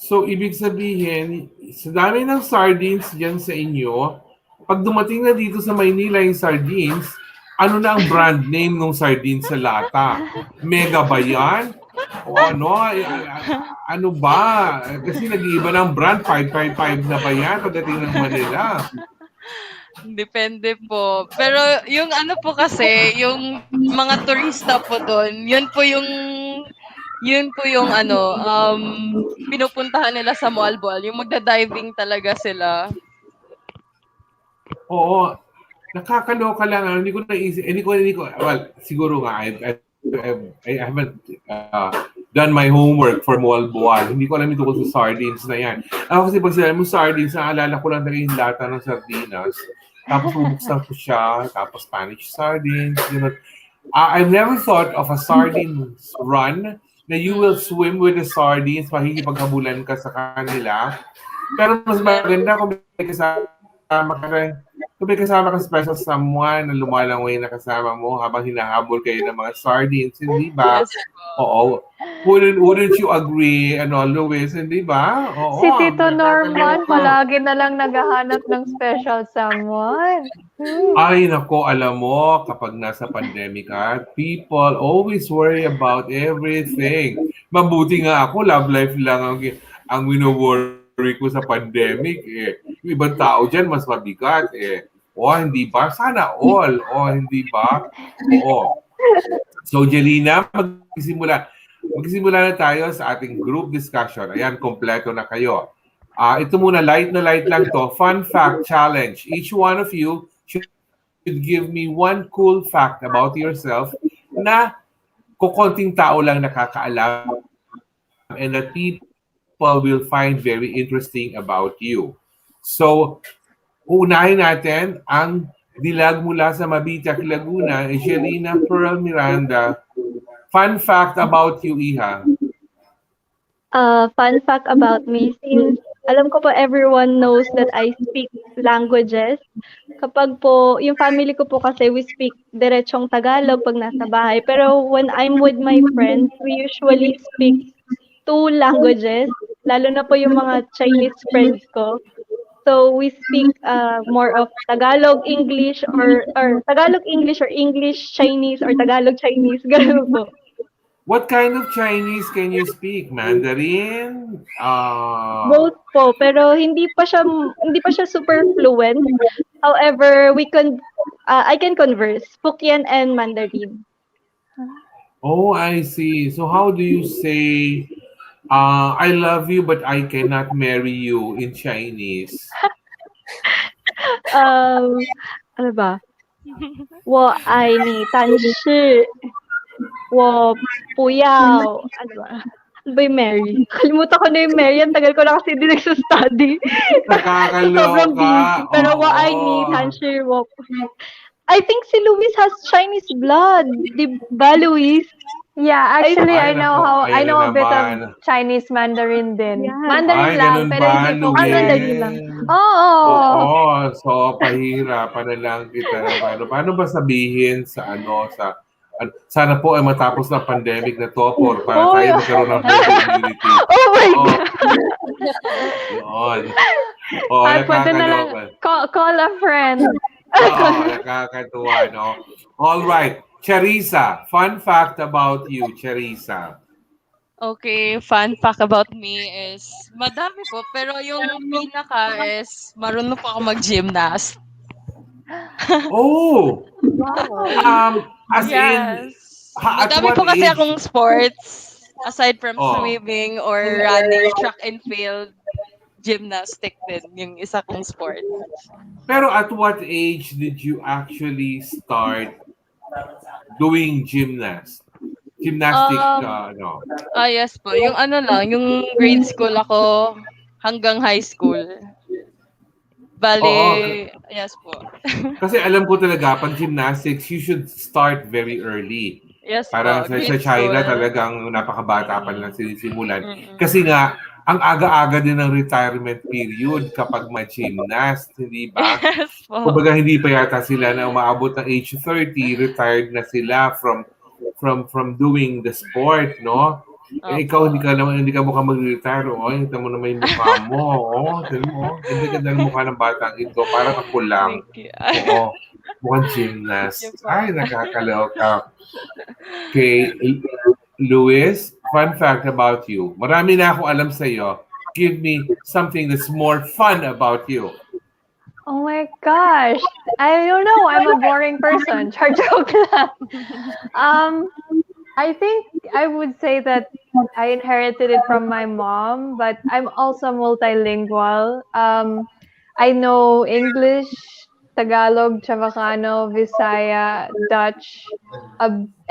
So, ibig sabihin, sa dami ng sardines dyan sa inyo, pag dumating na dito sa Maynila yung sardines, ano na ang brand name ng sardines sa lata? Mega ba yan? O ano? Ano ba? Kasi nag-iiba ng brand, 555 na ba yan pagdating ng Manila? Depende po. Pero yung po kasi, yung mga turista po doon, yun po yung pinupuntahan nila sa Moalboal. Yung magda-diving talaga sila. Oo. Nakakaloka lang. Hindi ko naisip. Well, siguro nga, I haven't done my homework for Moalboal. Hindi ko alam yung tungkol sa sardines na yan. Ako kasi pag sinabi mo sardines, naalala ko lang talaga yung lata ng sardinas. Tapos bubuksan ko siya, tapos Spanish sardines, gano'n. I've never thought of a sardines run na you will swim with the sardines, makikipaghabulan ka sa kanila. Pero mas maganda kung may kasama ka rin. Kung may kasama ka special someone na lumalangoy na kasama mo habang hinahabol kayo ng mga sardines, hindi ba? Yes po. Oo. Wouldn't you agree, Louise, hindi ba? Oo. Si Tito Norman, nakakaloka. palagi na lang naghahanap ng special someone. Ay, nako, alam mo, kapag nasa pandemic ka, people always worry about everything. Mabuti nga ako, love life lang ang wino-worry ko sa pandemic. Yung ibang tao dyan, mas mabigat. O, hindi ba? Sana all. O, hindi ba? Oo. So, Jelina, magsimula na tayo sa ating group discussion. Ayan, kompleto na kayo. Ito muna, light na light lang to. Fun fact challenge. Each one of you should give me one cool fact about yourself na kukonting tao lang nakakaalam and that people will find very interesting about you. So, unahin natin ang dilag mula sa Mabitac, Laguna, Jelina Pearl Miranda. Fun fact about you, Iha. Fun fact about me, since alam ko po everyone knows that I speak languages. Kapag po, yung family ko po kasi we speak diretsong Tagalog pag nasa bahay. Pero when I'm with my friends, we usually speak two languages, lalo na po yung mga Chinese friends ko. So we speak more of Tagalog English or Tagalog English or English Chinese or Tagalog Chinese, ganun po. What kind of Chinese can you speak? Mandarin? Both po, pero hindi pa siya super fluent. However, I can converse Hokkien and Mandarin. Oh, I see. So how do you say, I love you but I cannot marry you in Chinese? Ano ba? 我爱你，但是我不要ano ba? Ano ba yung Mary? Kalimutan ko na yung Mary. Ang tagal ko na kasi hindi nagsustudy. Nakakaloka. Sobrang busy. Pero Oo. 我爱你，但是我I think si Louise has Chinese blood. Di ba, Louise? Yeah, actually, Ay, I know nako, I know a bit ayan of Chinese Mandarin din. Yeah. Mandarin Ay, lang, ganun pero ba, hindi po Mandarin lang. Oo. Oo, so pahirapan na lang kita na paano ba sabihin sa sana po ay matapos na pandemic na to para Oh, tayo yeah. magkaroon ng herd immunity. Oh my Oo. God! Yun. Oo, At pwede na lang, nakakaloka. call a friend. Oo, nakakatuwa, no? All right. Charissa, fun fact about you, Charissa. Okay, fun fact about me is madami po, pero yung pinaka is marunong po ako mag-gymnast. Oh! Wow. As in, Yes. at Madami what po kasi age? akong sports aside from Oh. swimming or running, track and field, gymnastic din yung isa kong sport. Pero at what age did you actually start doing gymnastics? Yes po. Yung yung grade school ako hanggang high school. Bale, yes po. Kasi alam ko talaga, pag gymnastics, you should start very early. Yes Parang po. sa Grade China school. talagang napakabata pa lang sinisimulan. Mm-mm. Kasi nga, ang aga-aga din ng retirement period kapag ma-gymnast, hindi ba? Yes po. Kumbaga hindi pa yata sila na umaabot ng age 30, retired na sila from doing the sport, no? Ikaw hindi ka mukhang mag-retire, ito mo naman yung mukha mo, tignan mo, hindi ka ng mukha ng batang ito, parang ako lang. Thank you. Oo, mukhang gymnast. Ay, nakakaloka. Okay, Louise, fun fact about you. Marami na akong alam sa iyo. Give me something that's more fun about you. Oh my gosh. I don't know. I'm a boring person. Char joke lang. I think I would say that I inherited it from my mom, but I'm also multilingual. I know English, Tagalog, Chavacano, Visaya, Dutch,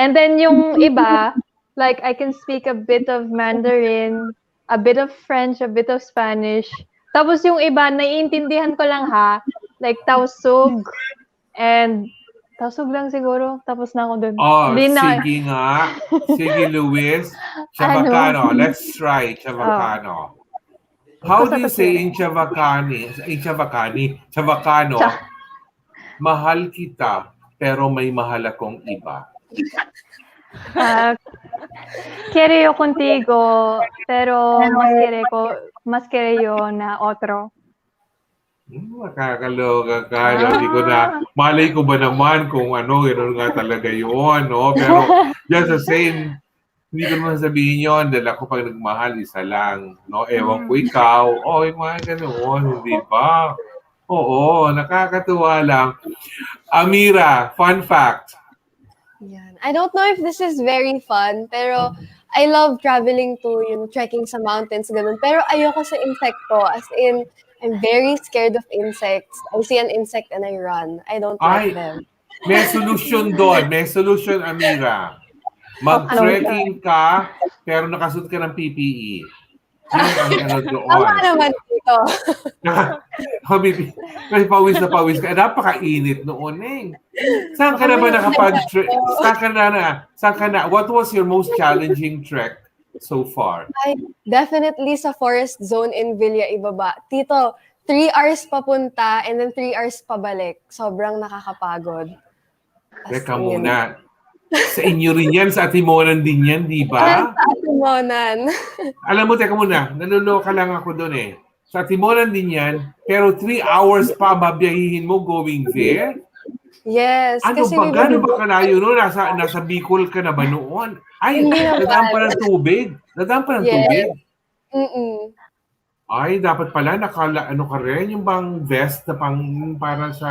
and then yung iba, Like I can speak a bit of Mandarin, a bit of French, a bit of Spanish. Tapos yung iba, naiintindihan ko lang ha. Like tausog and tausog lang siguro. Tapos na ako dun. Oh, Di na, sige nga. Sige, Luis. ano? Chavacano. Let's try Oh, Chavacano. How do cosa you to say quiere? in Chavacano, Cha- mahal kita, pero may mahal akong iba? Ah, quiere yo contigo, pero más quiere yo na otro. Makakaloka ka. Hindi ko na, malay ko ba naman kung ano, gano'n nga talaga yun, no? Pero just the same, hindi ko naman sabihin yun dahil ako pag nagmahal, isa lang, no? Ewan ko ikaw, yung mga ganoon, hindi ba? Oo, nakakatuwa lang. Ameera, fun fact. Yan. I don't know if this is very fun, pero I love traveling to, trekking sa mountains, ganun. Pero ayoko sa insekto, as in, I'm very scared of insects. I see an insect and I run. I don't like Ay, them. may solution doon. May solution, Ameera. Mag-trekking ka, pero nakasuot ka ng PPE. Yun ang ano doon. Tama naman dito. Kasi pawis na pawis ka. Napaka-init noon eh. Saan ka na ba nakapag-trek? Saan ka na? What was your most challenging trek so far? Definitely sa forest zone in Villa Ibaba. Tito, 3 hours papunta and then 3 hours pabalik. Sobrang nakakapagod. Teka muna. Sa inyo rin yan, sa Atimonan din yan, di ba? Sa Atimonan. Alam mo, teka muna, naluloka lang ako doon eh. Sa Atimonan din yan, pero 3 hours pa mabiyahihin mo going there? Yes. Ano kasi ba? Gano'n ba kalayo noon? Nasa Bicol ka na ba noon? Ay, Hindi naman. nadaan pa ng tubig. Nadaan pa ng Yes. tubig. Mm-mm. Ay, dapat pala ano ka rin, yung bang vest na para sa,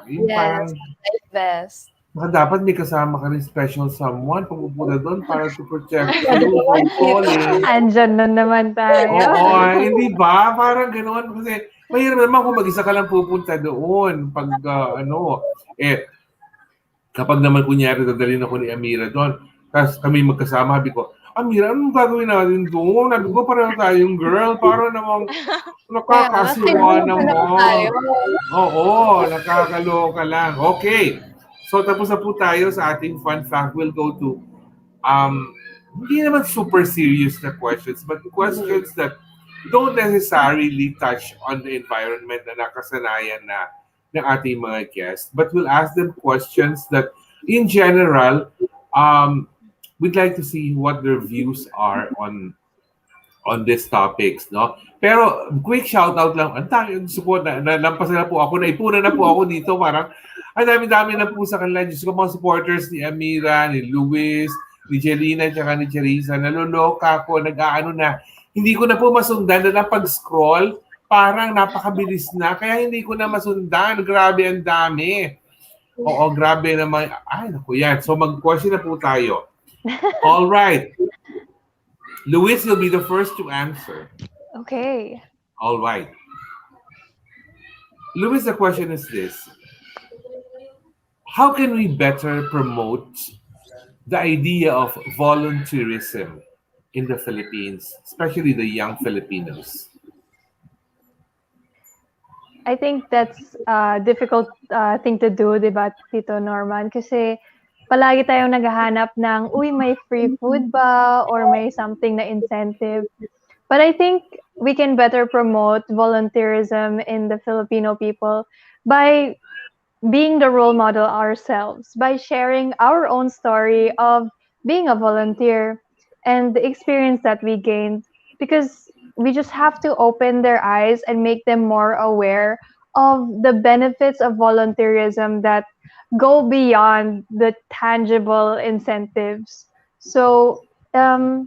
yung Yes. parang, Life vest. dapat may kasama ka rin special someone pag upunta doon para to protect you from falling. Andyan na naman tayo. Oo, hindi ba? Parang gano'n. Kasi mahirap naman kung mag-isa ka lang pupunta doon. Pag kapag naman kunyari dadalhin ako ni Ameera doon, tapos kami magkasama, sabi ko, Ameera, anong gagawin natin doon? Sabi ko, parang tayong girl, parang namang nakakasiwa naman. Oo, nakakaloka lang. Okay. So tapos na po tayo sa ating fun fact. We'll go to hindi naman super serious na questions, but questions that don't necessarily touch on the environment na nakasanayan na ng ating mga guests. But we'll ask them questions that, in general, we'd like to see what their views are on these topics, no? Pero quick shout out lang. Ang dami support na lampasan na po ako, naipunan na po ako dito, parang ang dami-dami na po sa kanila. Diyos ko, mga supporters ni Ameera, ni Louise, ni Jelina, tsaka ni Charissa. Naluloka ako, nag-aano na. Hindi ko na po masundan na pag-scroll. Parang napakabilis na. Kaya hindi ko na masundan. Grabe, ang dami. Oo, grabe naman. Ay, naku yan. So mag-question na po tayo. All right. Louise will be the first to answer. Okay. All right. Louise, the question is this. How can we better promote the idea of volunteerism in the Philippines, especially the young Filipinos? I think that's a difficult thing to do, di ba, Tito Norman? Kasi palagi tayong naghahanap ng, may free food ba? Or may something na incentive. But I think we can better promote volunteerism in the Filipino people by being the role model ourselves, by sharing our own story of being a volunteer and the experience that we gained. Because we just have to open their eyes and make them more aware of the benefits of volunteerism that go beyond the tangible incentives. So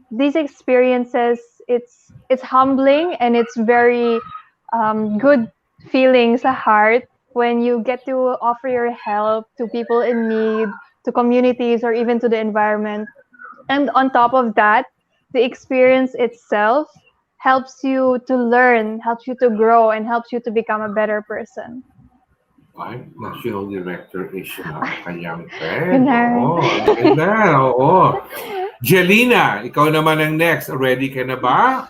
these experiences, it's humbling and it's very good feeling sa heart when you get to offer your help to people in need, to communities, or even to the environment. And on top of that, the experience itself helps you to learn, helps you to grow, and helps you to become a better person. Ay, National Director is kanyang Good night. Oo. Jelina, ikaw naman ang next. Ready ka na ba?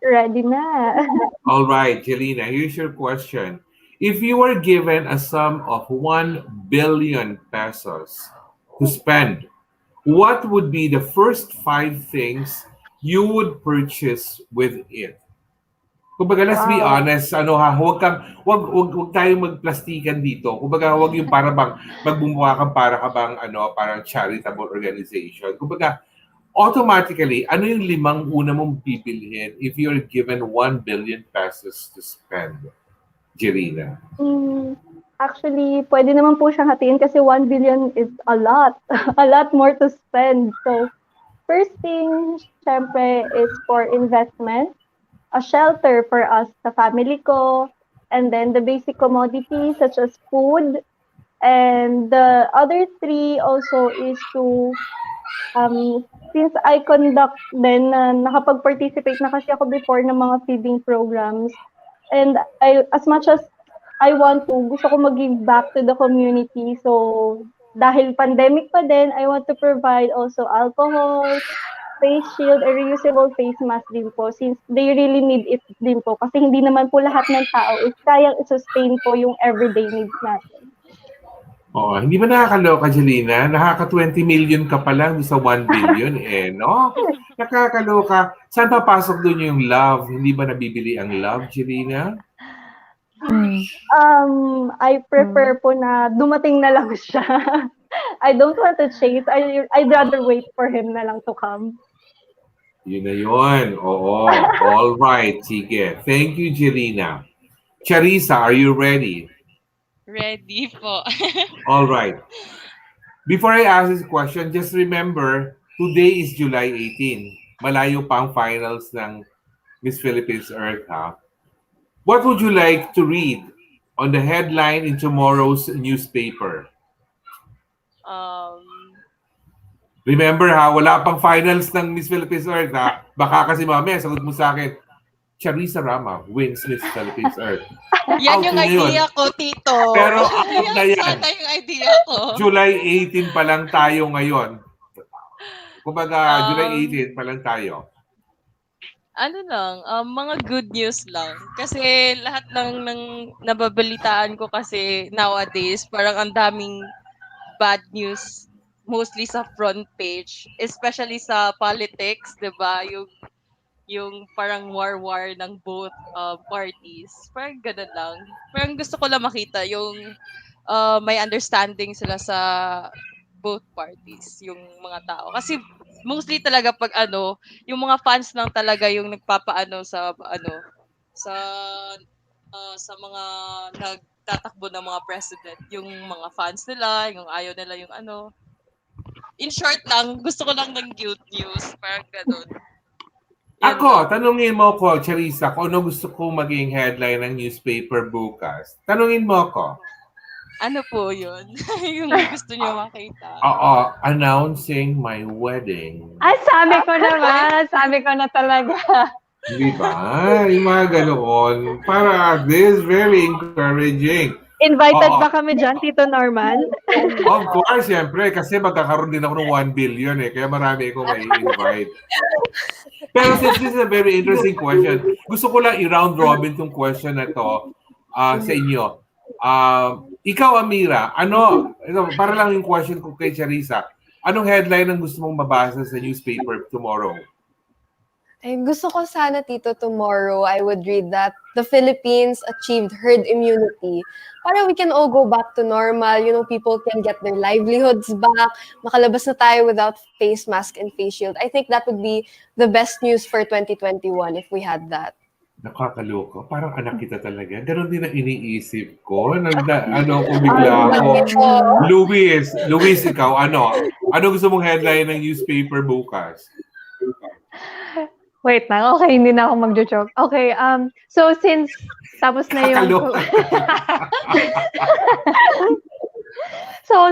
Ready na. All right, Jelina, here's your question. If you were given a sum of 1 billion pesos to spend, what would be the first 5 things you would purchase with it? Kumbaga, let's be Wow. honest, wag tayong magplastikan dito. Kumbaga, wag yung para bang magbumuha kang para ka bang parang charitable organization. Kumbaga, automatically, ano yung 5 una mong bibilhin if you're given 1 billion pesos to spend? Jelina. Actually, pwede naman po siyang hatiin kasi 1 billion is a lot. A lot more to spend. So, first thing, syempre, is for investment. A shelter for us, sa family ko, and then the basic commodities such as food. And the other 3 also is to, since I conduct din, nakapag-participate na kasi ako before ng mga feeding programs. And as much as I want to, gusto ko mag-give back to the community. So, dahil pandemic pa din, I want to provide also alcohol, face shield, and reusable face mask din po since they really need it din po. Kasi hindi naman po lahat ng tao is kayang i-sustain po yung everyday needs natin. Oo, hindi ba nakakaloka, Jelina? Nakaka-20 million ka pa lang sa 1 billion no? Nakakaloka. Saan papasok doon yung love? Hindi ba nabibili ang love, Jelina? I prefer po na dumating na lang siya. I don't want to chase. I'd rather wait for him na lang to come. Yun na yun. Oo. All right. Sige. Thank you, Jelina. Charissa, are you ready? Ready po. All right. Before I ask this question, just remember, today is July 18. Malayo pa ang finals ng Miss Philippines Earth, ha? What would you like to read on the headline in tomorrow's newspaper? Remember ha, wala pang finals ng Miss Philippines Earth ha. Baka kasi mamaya, sagot mo sa akin, Charissa Rama wins Miss Philippines Earth. Yan Out yung na yun. idea ko, Tito. Pero out na yan. Sana yung idea ko. July 18 pa lang tayo ngayon. Kumbaga, July 18 pa lang tayo. Ano lang, mga good news lang. Kasi lahat lang ng nababalitaan ko kasi nowadays, parang ang daming bad news, mostly sa front page, especially sa politics, 'di ba? Yung parang war ng both parties. Parang ganun lang. Parang gusto ko lang makita yung may understanding sila sa both parties, yung mga tao. Kasi mostly talaga pag yung mga fans lang talaga yung nagpapaano sa sa mga nagtatakbo ng mga president, yung mga fans nila, yung ayaw nila yung In short lang, gusto ko lang ng good news, parang ganun. Ako, tanungin mo ko, Charissa, kung ano gusto ko maging headline ng newspaper bukas. Tanungin mo ko. Ano po yun? Yung gusto niyo makita. Oo, announcing my wedding. Ay, sabi ko naman. Sabi ko na talaga. Di ba? Yung mga ganoon. Para this very encouraging. Invited ba kami dyan, Tito Norman? Of course, siyempre. Kasi magkakaroon din ako ng 1 billion Kaya marami akong may invite. Pero since this is a very interesting question, gusto ko lang i-round robin tong question na to sa inyo. Ikaw, Ameera, para lang yung question ko kay Charissa, anong headline ang gusto mong mabasa sa newspaper tomorrow? Ay, gusto ko sana, Tito, tomorrow I would read that the Philippines achieved herd immunity. Para we can all go back to normal, people can get their livelihoods back, makalabas na tayo without face mask and face shield. I think that would be the best news for 2021 if we had that. Nakakaloka. Parang anak kita talaga. Ganon din ang iniisip ko. Bigla ako. Louise, ikaw, ano gusto mong headline ng newspaper bukas? Wait lang, okay, hindi na ako mag-joke. Okay, so since tapos na yung...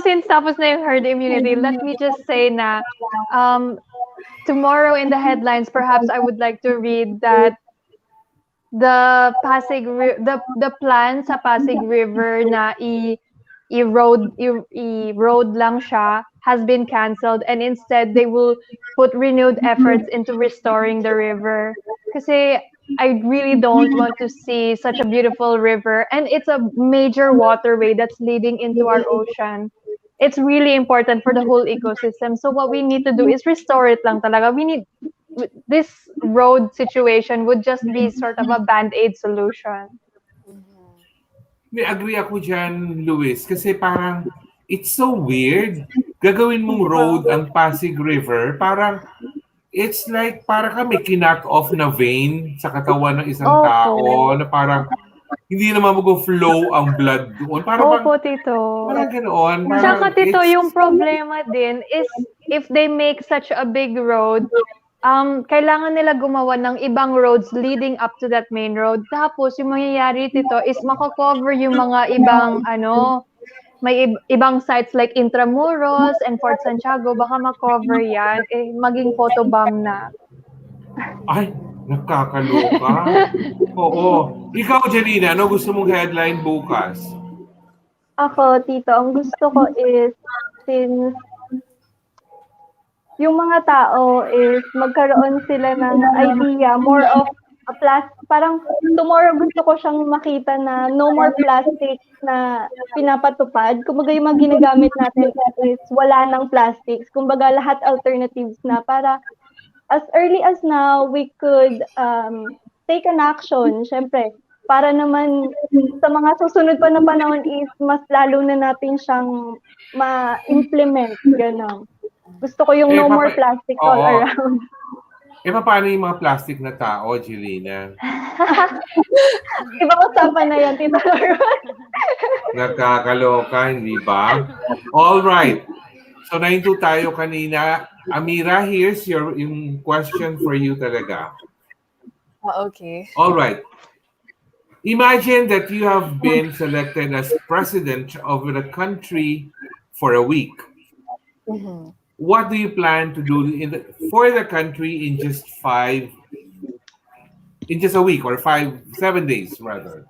since tapos na yung herd immunity, let me just say na tomorrow in the headlines, perhaps I would like to read that the plan sa Pasig River na i-road lang siya has been canceled, and instead they will put renewed efforts into restoring the river. Kasi I really don't want to see such a beautiful river, and it's a major waterway that's leading into our ocean. It's really important for the whole ecosystem. So what we need to do is restore it lang talaga. This road situation would just be sort of a band-aid solution. May agree ako dyan, Luis, kasi parang it's so weird. Gagawin mong road ang Pasig River, parang it's like para ka may kinak off na vein sa katawan ng isang tao na parang hindi naman mag-flow ang blood doon. Parang Opo, Tito. parang ganoon. Tsaka, Tito, yung problema din is if they make such a big road, kailangan nila gumawa ng ibang roads leading up to that main road. Tapos, yung mangyayari, Tito, is mako-cover yung mga ibang, may ibang sites like Intramuros and Fort Santiago, baka ma-cover yan, maging photobomb na. Ay, nakakaloka. Oo. Ikaw, Jelina, ano gusto mong headline bukas? Ako, Tito, ang gusto ko is, since yung mga tao is magkaroon sila ng idea, more of a parang tomorrow gusto ko siyang makita na no more plastic na pinapatupad. Kumbaga yung mga ginagamit natin is wala ng plastics. Kumbaga lahat alternatives na para as early as now, we could take an action. Siyempre, para naman sa mga susunod pa na panahon is mas lalo na natin siyang ma-implement. Ganon. Gusto ko yung no more plastic all around. Paano yung mga plastic na tao, Jelina? Ibang usapan na yan, Tito Norman. Nakakaloka, hindi ba? All right. So, nahinto tayo kanina. Ameera, here's yung question for you talaga. Okay. All right. Imagine that you have been selected as president of the country for a week. Mm-hmm. What do you plan to do for the country in just a week or 7 days rather?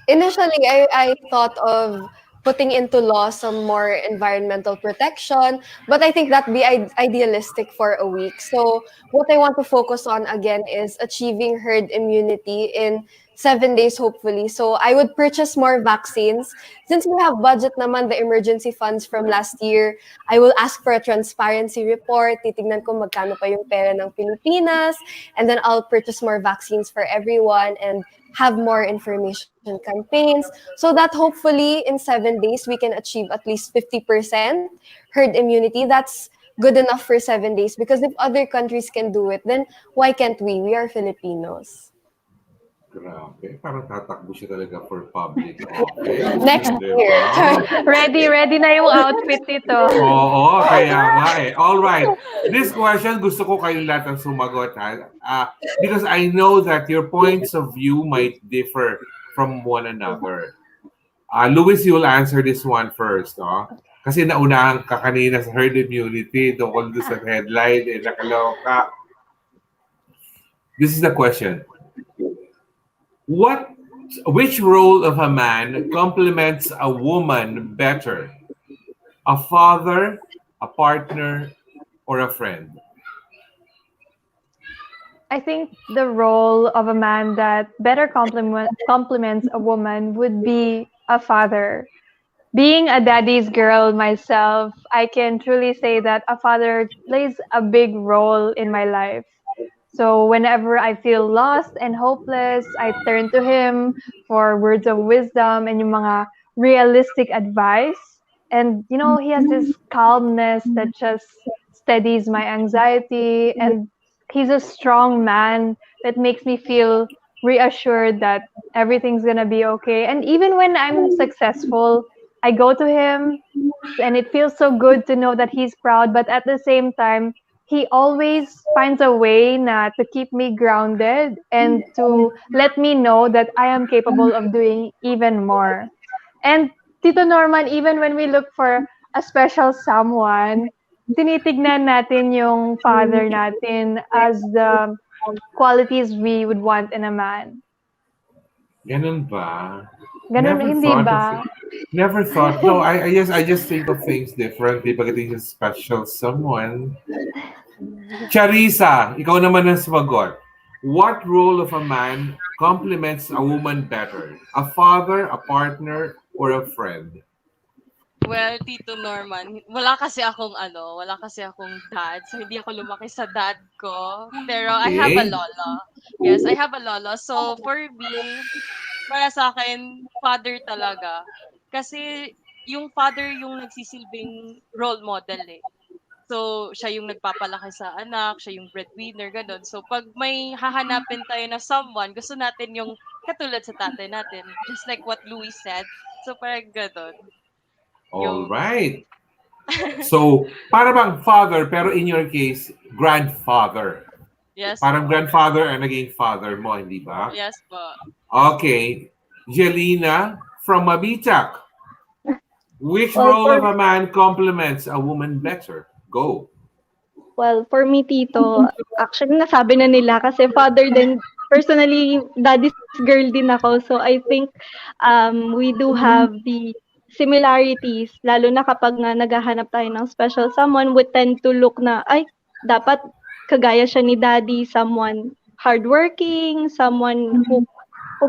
Initially, I thought of putting into law some more environmental protection, but I think that'd be idealistic for a week. So what I want to focus on again is achieving herd immunity in 7 days, hopefully. So I would purchase more vaccines. Since we have budget naman, the emergency funds from last year, I will ask for a transparency report. Titignan ko magkano pa yung pera ng Pilipinas. And then I'll purchase more vaccines for everyone and have more information campaigns so that hopefully in 7 days, we can achieve at least 50% herd immunity. That's good enough for 7 days because if other countries can do it, then why can't we? We are Filipinos. Grabe, parang tatakbo siya talaga for public office. Next year. Ready na yung outfit nito. Oo, kaya nga eh. All right. This question, gusto ko kayong lahat ang sumagot. Because I know that your points of view might differ from one another. Louise, you will answer this one first. Kasi naunahan ka kanina sa herd immunity tungkol doon sa headline. Nakaloka. This is the question. Which role of a man complements a woman better? A father, a partner, or a friend? I think the role of a man that better complements a woman would be a father. Being a daddy's girl myself, I can truly say that a father plays a big role in my life. So whenever I feel lost and hopeless, I turn to him for words of wisdom and yung mga realistic advice. And, he has this calmness that just steadies my anxiety. And he's a strong man that makes me feel reassured that everything's going to be okay. And even when I'm successful, I go to him and it feels so good to know that he's proud. But at the same time, he always finds a way to keep me grounded and to let me know that I am capable of doing even more. And Tito Norman, even when we look for a special someone, tinitignan natin yung father natin as the qualities we would want in a man. Ganun ba? Ganun, Never hindi thought of ba? it. Never thought. No, I just think of things differently pagdating sa special someone. Charissa, ikaw naman ang sumagot. What role of a man complements a woman better? A father, a partner, or a friend? Well, Tito Norman, wala kasi akong dad. So, hindi ako lumaki sa dad ko. Pero I have a Okay. lola. Yes, I have a lola. So, for me, para sa akin, father talaga. Kasi yung father yung nagsisilbing role model eh. So, siya yung nagpapalaki sa anak, siya yung breadwinner, gano'n. So, pag may hahanapin tayo na someone, gusto natin yung katulad sa tatay natin. Just like what Louis said. So, parang gano'n. All Yung, right. So, para bang father, pero in your case, grandfather. yes Parang po. grandfather ang naging father mo, hindi ba? Yes po. Okay. Jelina from Mabitac. Which Well, role for of a man complements a woman better? Go. Well, for me, Tito, actually nasabi na nila kasi father din, personally, daddy's girl din ako. So I think we do have the similarities, lalo na kapag nga naghahanap tayo ng special someone, we tend to look na, ay, dapat kagaya siya ni daddy, someone hardworking, someone who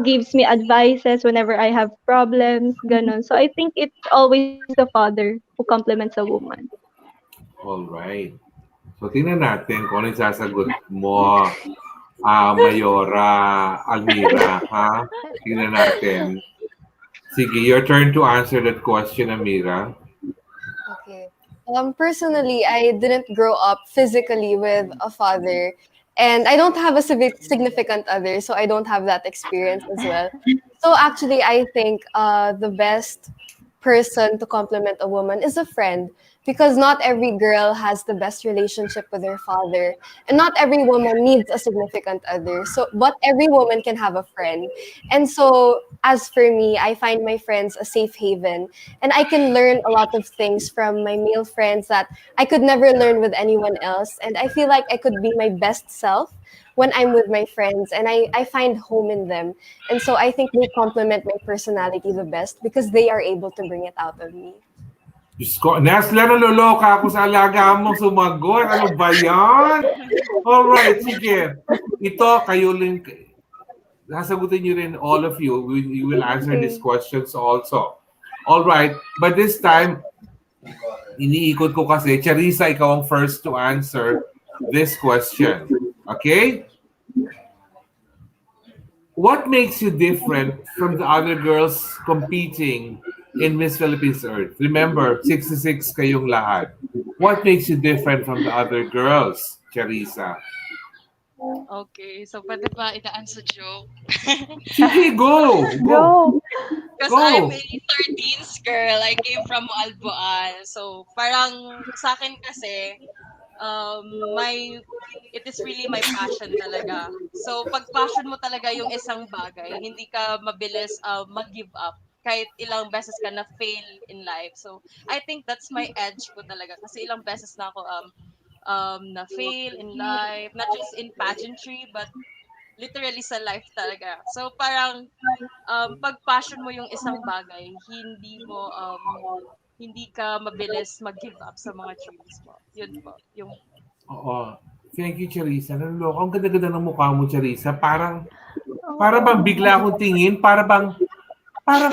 gives me advices whenever I have problems, ganun. So I think it's always the father who complements a woman. All right. So, tingnan natin kung ano yung sasagot mo, Mayora Almira, ha? Tingnan natin. Sige, your turn to answer that question, Amira. Okay. Personally, I didn't grow up physically with a father, and I don't have a significant other, so I don't have that experience as well. So actually, I think the best person to compliment a woman is a friend, because not every girl has the best relationship with her father, and not every woman needs a significant other. So, but every woman can have a friend, and so as for me, I find my friends a safe haven, and I can learn a lot of things from my male friends that I could never learn with anyone else. And I feel like I could be my best self when I'm with my friends, and I find home in them. And so I think they complement my personality the best because they are able to bring it out of me. Diyos ko, Nesla, naloloka ako sa alaga mo sumagot. Ano ba yan? Alright, sige. Ito, kayo rin, sasagutin niyo rin all of you. You will answer these Okay. questions also. Alright, but this time, iniikot ko kasi, Charissa, ikaw ang first to answer this question. Okay? What makes you different from the other girls competing in Miss Philippines Earth? Remember, 66 kayong lahat. What makes you different from the other girls, Charissa? Okay, so pwede ba idaan sa joke? Sige, go! Go! Go! Because I'm Go! a 13's girl. I came from Moalboal. So, parang sa akin kasi, my it is really my passion talaga. So, pag passion mo talaga yung isang bagay, hindi ka mabilis mag-give up kahit ilang beses ka na fail in life. So, I think that's my edge ko talaga kasi ilang beses na ako na fail in life, not just in pageantry but literally sa life talaga. So, parang pag passion mo yung isang bagay, hindi ka mabilis mag-give up sa mga dreams mo. Yun po, yung Oo. Thank you, Charissa. Naluloko. Ang ganda-ganda ng mukha mo, Charissa. Para bang Oh. bigla akong tingin, parang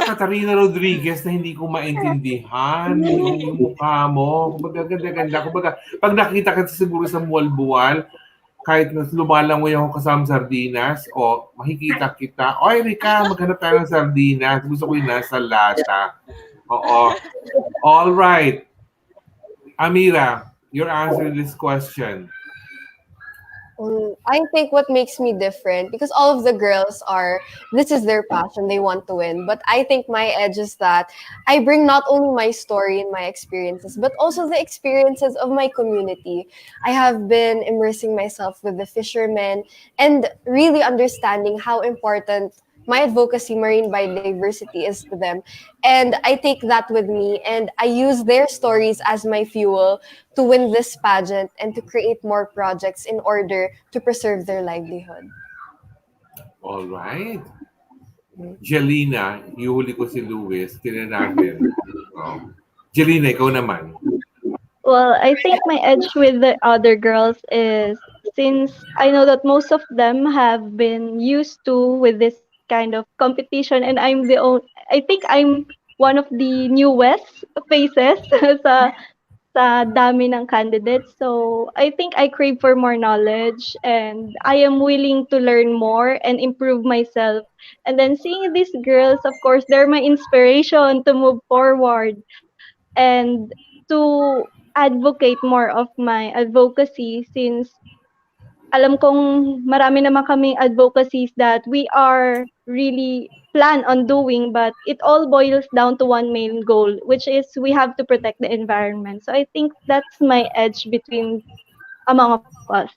Katarina Rodriguez na hindi ko maintindihan yung mukha mo. Kumbaga, ganda-ganda. Kumbaga, pag nakita ka siguro sa Moalboal, kahit na lumalangoy ako kasama sardinas, o makikita kita, oy, Rika, maghanap tayo ng sardinas. Gusto ko yung nasa lata. Oo. All right. Amira, your answer to this question. I think what makes me different, because all of the girls are, this is their passion, they want to win. But I think my edge is that I bring not only my story and my experiences, but also the experiences of my community. I have been immersing myself with the fishermen and really understanding how important my advocacy, marine biodiversity, is to them. And I take that with me and I use their stories as my fuel to win this pageant and to create more projects in order to preserve their livelihood. All right. Jelina, ihuli ko si Louise, tingnan natin. Oh. Jelina, ikaw naman. Well, I think my edge with the other girls is since I know that most of them have been used to with this kind of competition, and I think I'm one of the newest faces sa dami ng candidates. So I think I crave for more knowledge and I am willing to learn more and improve myself. And then seeing these girls, of course, they're my inspiration to move forward and to advocate more of my advocacy since alam kong marami naman kaming advocacies that we are really plan on doing, but it all boils down to one main goal, which is we have to protect the environment. So I think that's my edge between among of us.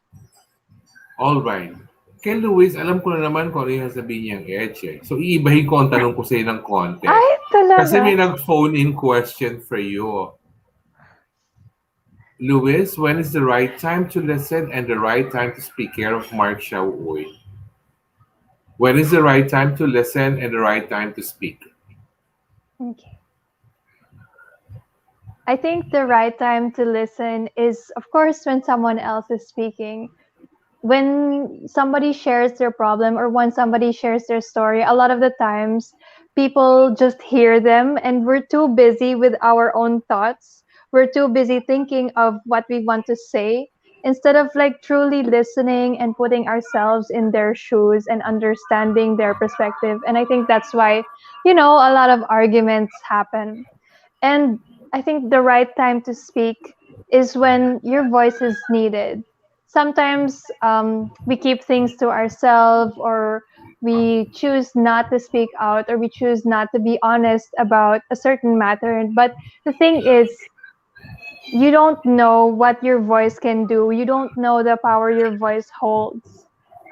Alright. Kay Louise, alam ko na naman kung ano yung sabihin niyang edge eh. So, iibahin ko ang tanong ko sa ng konti. Ay, Kasi may talaga. nag-phone in question for you. Louise, when is the right time to listen and the right time to speak? Care of Mark Shawoy. When is the right time to listen and the right time to speak? Okay. I think the right time to listen is, of course, when someone else is speaking. When somebody shares their problem or when somebody shares their story, a lot of the times people just hear them and we're too busy with our own thoughts. We're too busy thinking of what we want to say instead of like truly listening and putting ourselves in their shoes and understanding their perspective. And I think that's why, a lot of arguments happen. And I think the right time to speak is when your voice is needed. Sometimes we keep things to ourselves, or we choose not to speak out, or we choose not to be honest about a certain matter. But the thing is, you don't know what your voice can do. You don't know the power your voice holds.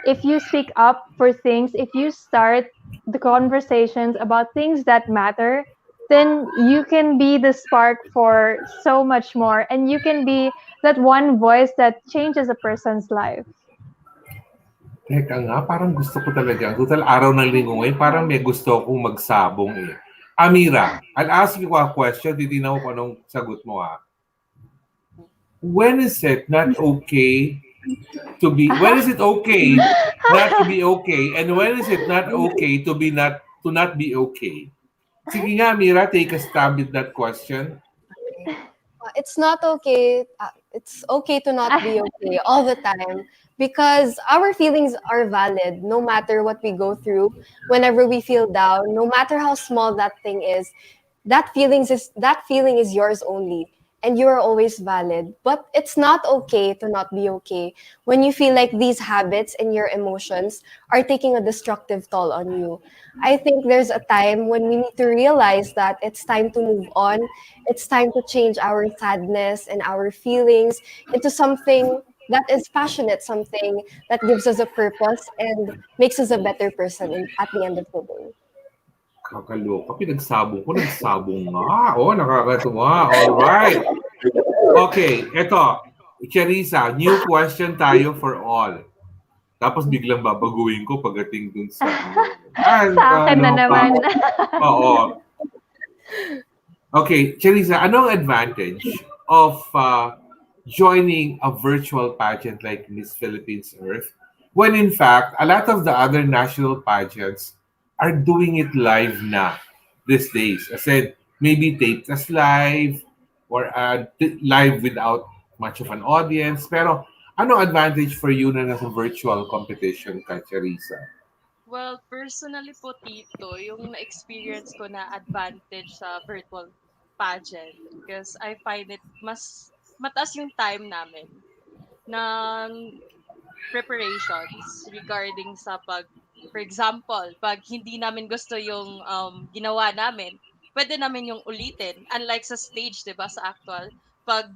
If you speak up for things, if you start the conversations about things that matter, then you can be the spark for so much more. And you can be that one voice that changes a person's life. Teka nga, parang gusto ko talaga. Total araw ng linggo ngayon, parang may gusto akong magsabong eh. Ameera, I'll ask you a question. Titignan ko kung anong sagot mo ha. When is it not okay to be, when is it okay not to be okay? And when is it not okay to not be okay? Sige nga, Ameera, take a stab at that question. It's not okay. It's okay to not be okay all the time because our feelings are valid no matter what we go through. Whenever we feel down, no matter how small that thing is, that feeling is yours only. And you are always valid. But it's not okay to not be okay when you feel like these habits and your emotions are taking a destructive toll on you. I think there's a time when we need to realize that it's time to move on. It's time to change our sadness and our feelings into something that is passionate, something that gives us a purpose and makes us a better person at the end of the day. Kakaloka, nagsabong nga. Oh, nakakatuwa. Alright. Okay, eto. Charissa, new question tayo for all. Tapos biglang babaguhin ko pagdating dun sa Sa akin na naman. Oo. Okay, Charissa, anong advantage of joining a virtual pageant like Miss Philippines Earth when in fact a lot of the other national pageants are doing it live na these days? I said maybe taped as live or live without much of an audience. Pero ano advantage for you na nasa virtual competition ka, Charissa? Well, personally po, Tito, yung na-experience ko na advantage sa virtual pageant because I find it mas mataas yung time namin ng preparations regarding sa for example, pag hindi namin gusto yung ginawa namin, pwede namin yung ulitin. Unlike sa stage, di ba, sa actual, pag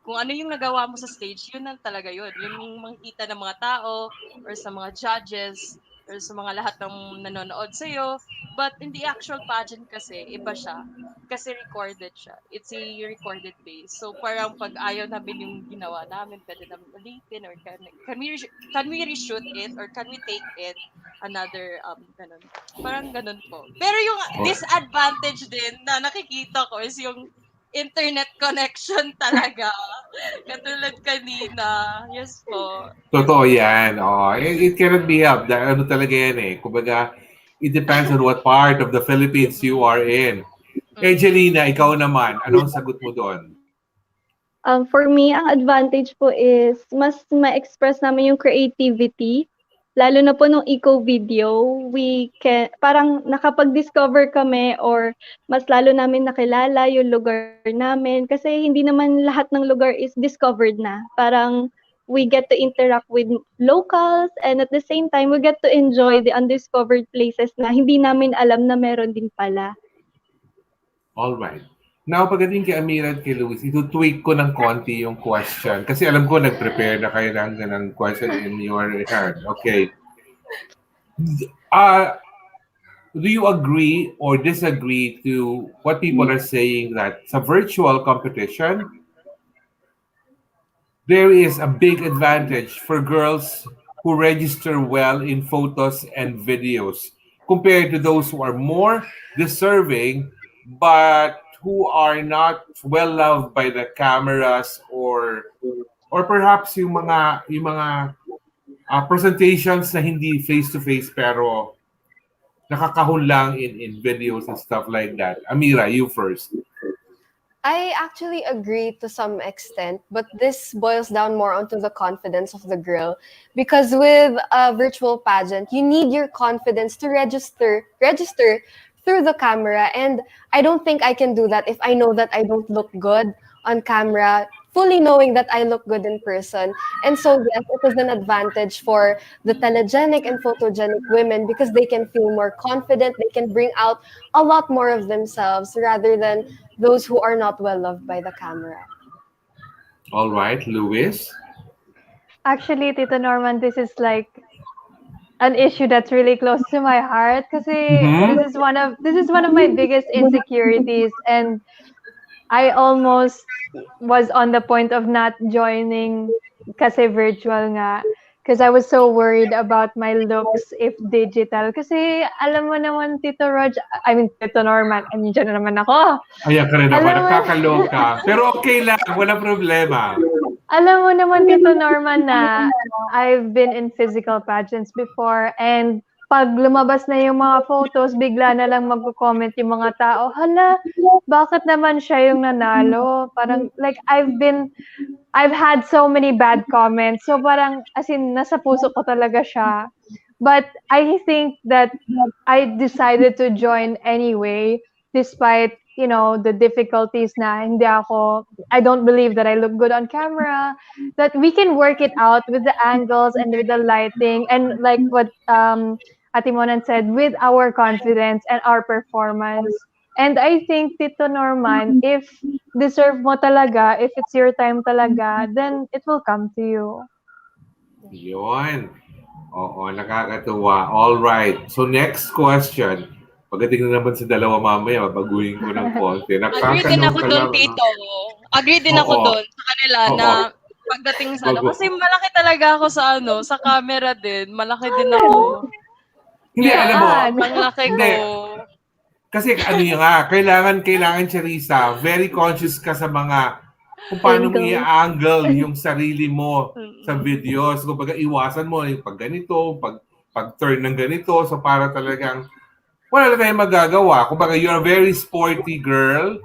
kung ano yung nagawa mo sa stage, yun lang talaga yun. Yun yung makikita ng mga tao or sa mga judges. or sa mga lahat ng nanonood sa'yo. But in the actual pageant kasi, iba siya. Kasi recorded siya. It's a recorded base. So parang pag ayaw namin yung ginawa namin, pwede namin ulitin or can we reshoot it or can we take it another ganun. Parang ganun po. Pero yung Oh, disadvantage din na nakikita ko is yung internet connection talaga. Katulad kanina. Yes po. totoo yan. Oh, it cannot be helped. Ano talaga yan eh. Kumbaga, it depends on what part of the Philippines you are in. Eh, Mm. Jelina, ikaw naman, ano ang sagot mo doon? For me, ang advantage po is mas ma-express namin yung creativity. Lalo na po nung eco-video, parang nakapag-discover kami or mas lalo namin nakilala yung lugar namin kasi hindi naman lahat ng lugar is discovered na. Parang we get to interact with locals and at the same time, we get to enjoy the undiscovered places na hindi namin alam na meron din pala. All right. Now, pagdating kay Ameera at kay Louise, ito-tweak ko ng konti yung question. Kasi alam ko, nag-prepare na kayo ng question in your hand. Okay. Uh, do you agree or disagree to what people are saying that sa virtual competition, there is a big advantage for girls who register well in photos and videos compared to those who are more deserving but who are not well loved by the cameras or perhaps yung mga presentations na hindi face to face pero nakakahon lang in videos and stuff like that. Ameera, you first. I actually agree to some extent, but this boils down more onto the confidence of the girl. Because with a virtual pageant, you need your confidence to register through the camera. And I don't think I can do that if I know that I don't look good on camera, fully knowing that I look good in person. And so, yes, it is an advantage for the telegenic and photogenic women because they can feel more confident, they can bring out a lot more of themselves rather than those who are not well loved by the camera. All right, Louis. Actually, Tito Norman, this is like an issue that's really close to my heart kasi Mm-hmm. this is one of my biggest insecurities, and I almost was on the point of not joining kasi virtual nga. Because I was so worried about my looks if digital. Kasi alam mo naman, Tito Tito Norman, andyan na naman ako. Ayan ka rin naman, Alam mo, nakakaloka. Pero okay lang, wala problema. alam mo naman, Tito Norman, na I've been in physical pageants before, and pag lumabas na yung mga photos, bigla na lang magko-comment yung mga tao, hala, bakit naman siya yung nanalo? Parang, like, I've had so many bad comments. So parang, as in, nasa puso ko talaga siya. But I think that I decided to join anyway, despite, the difficulties na I don't believe that I look good on camera, that we can work it out with the angles and with the lighting, and like what Atimonan said, with our confidence and our performance. And I think, Tito Norman, if deserve mo talaga, if it's your time talaga, then it will come to you. Yun. Oo, nakakatuwa. All right. So next question. Pagdating na naman sa dalawa mamaya, baguhin ko ng konti. Agree din ako Nakakaloka doon, lang. Tito. Agree din ako Oo. doon sa kanila na Oo. pagdating sa Bago. kasi malaki talaga ako sa camera din. Malaki din ako. Hindi, alam mo. Saan? Ang laki ko. Hindi. Kasi ano yun nga, kailangan Charissa, very conscious ka sa mga kung paano mo Angles. i-angle yung sarili mo sa Mm. videos. Kung baga iwasan mo yung pag ganito, pag turn ng ganito. So para talagang wala na tayong magagawa. Kung baga you're a very sporty girl.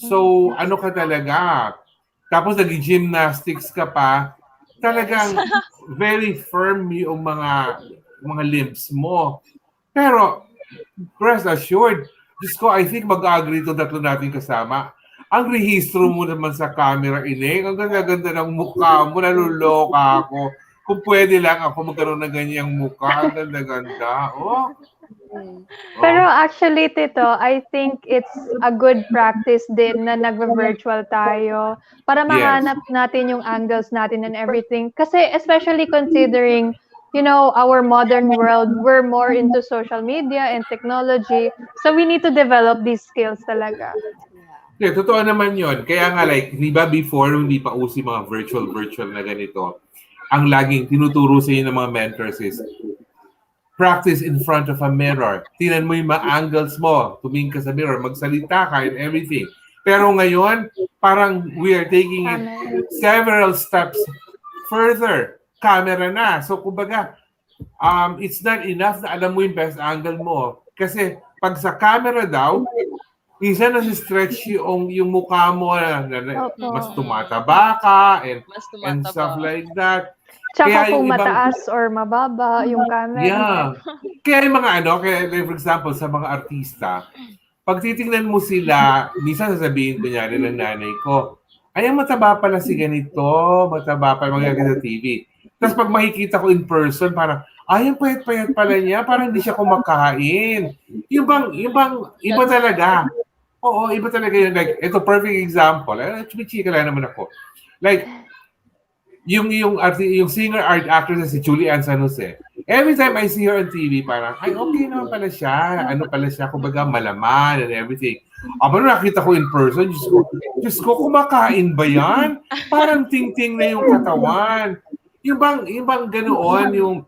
So ano ka talaga. Tapos nag-gymnastics ka pa. Talagang very firm yung mga limbs mo. Pero rest assured, Diyos ko, I think mag-agree to tatlo natin kasama. Ang rehistro mo naman sa camera, Ineng, ang ganda-ganda ng mukha mo, naluloka ako. Kung pwede lang ako magkaroon ng ganyang mukha, ang ganda-ganda. Oh. Pero actually, Tito, I think it's a good practice din na nagva-virtual tayo para Yes. mahanap natin yung angles natin and everything. Kasi especially considering our modern world, we're more into social media and technology. So we need to develop these skills talaga. Yeah, totoo naman yon. Kaya nga like, di ba before, hindi pa uso yung mga virtual na ganito, ang laging tinuturo sa inyo ng mga mentors is, practice in front of a mirror. Tingnan mo yung mga angles mo. Tumingin ka sa mirror, magsalita ka and everything. Pero ngayon, parang we are taking it Camera. several steps further. Camera na. So, kumbaga, it's not enough na alam mo yung best angle mo. Kasi pag sa camera daw, minsan nasi-stretch yung mukha mo mas Opo. tumataba ka Mas and stuff tumataba. like that. Tsaka Kaya kung yung ibang, mataas or mababa yung camera. yeah. Kaya yung mga kaya like for example, sa mga artista, pag titingnan mo sila, minsan sasabihin ko niya ng nanay ko, ay, mataba pala si ganito, mataba pala mga sa TV. Tapos pag makikita ko in person, parang, ay, ang payat-payat pala niya, parang hindi siya kumakain. Iba talaga. Oo, iba talaga yun. Like, ito, perfect example. Chika lang naman ako. Like, yung singer art actress na si Julian San Jose. Every time I see her on TV, parang, ay, okay naman pala siya. Ano pala siya, kumbaga malaman and everything. Aba, nakita ko in person, Diyos ko, kumakain ba yan? Parang ting-ting na yung katawan. Yung bang ganoon, yung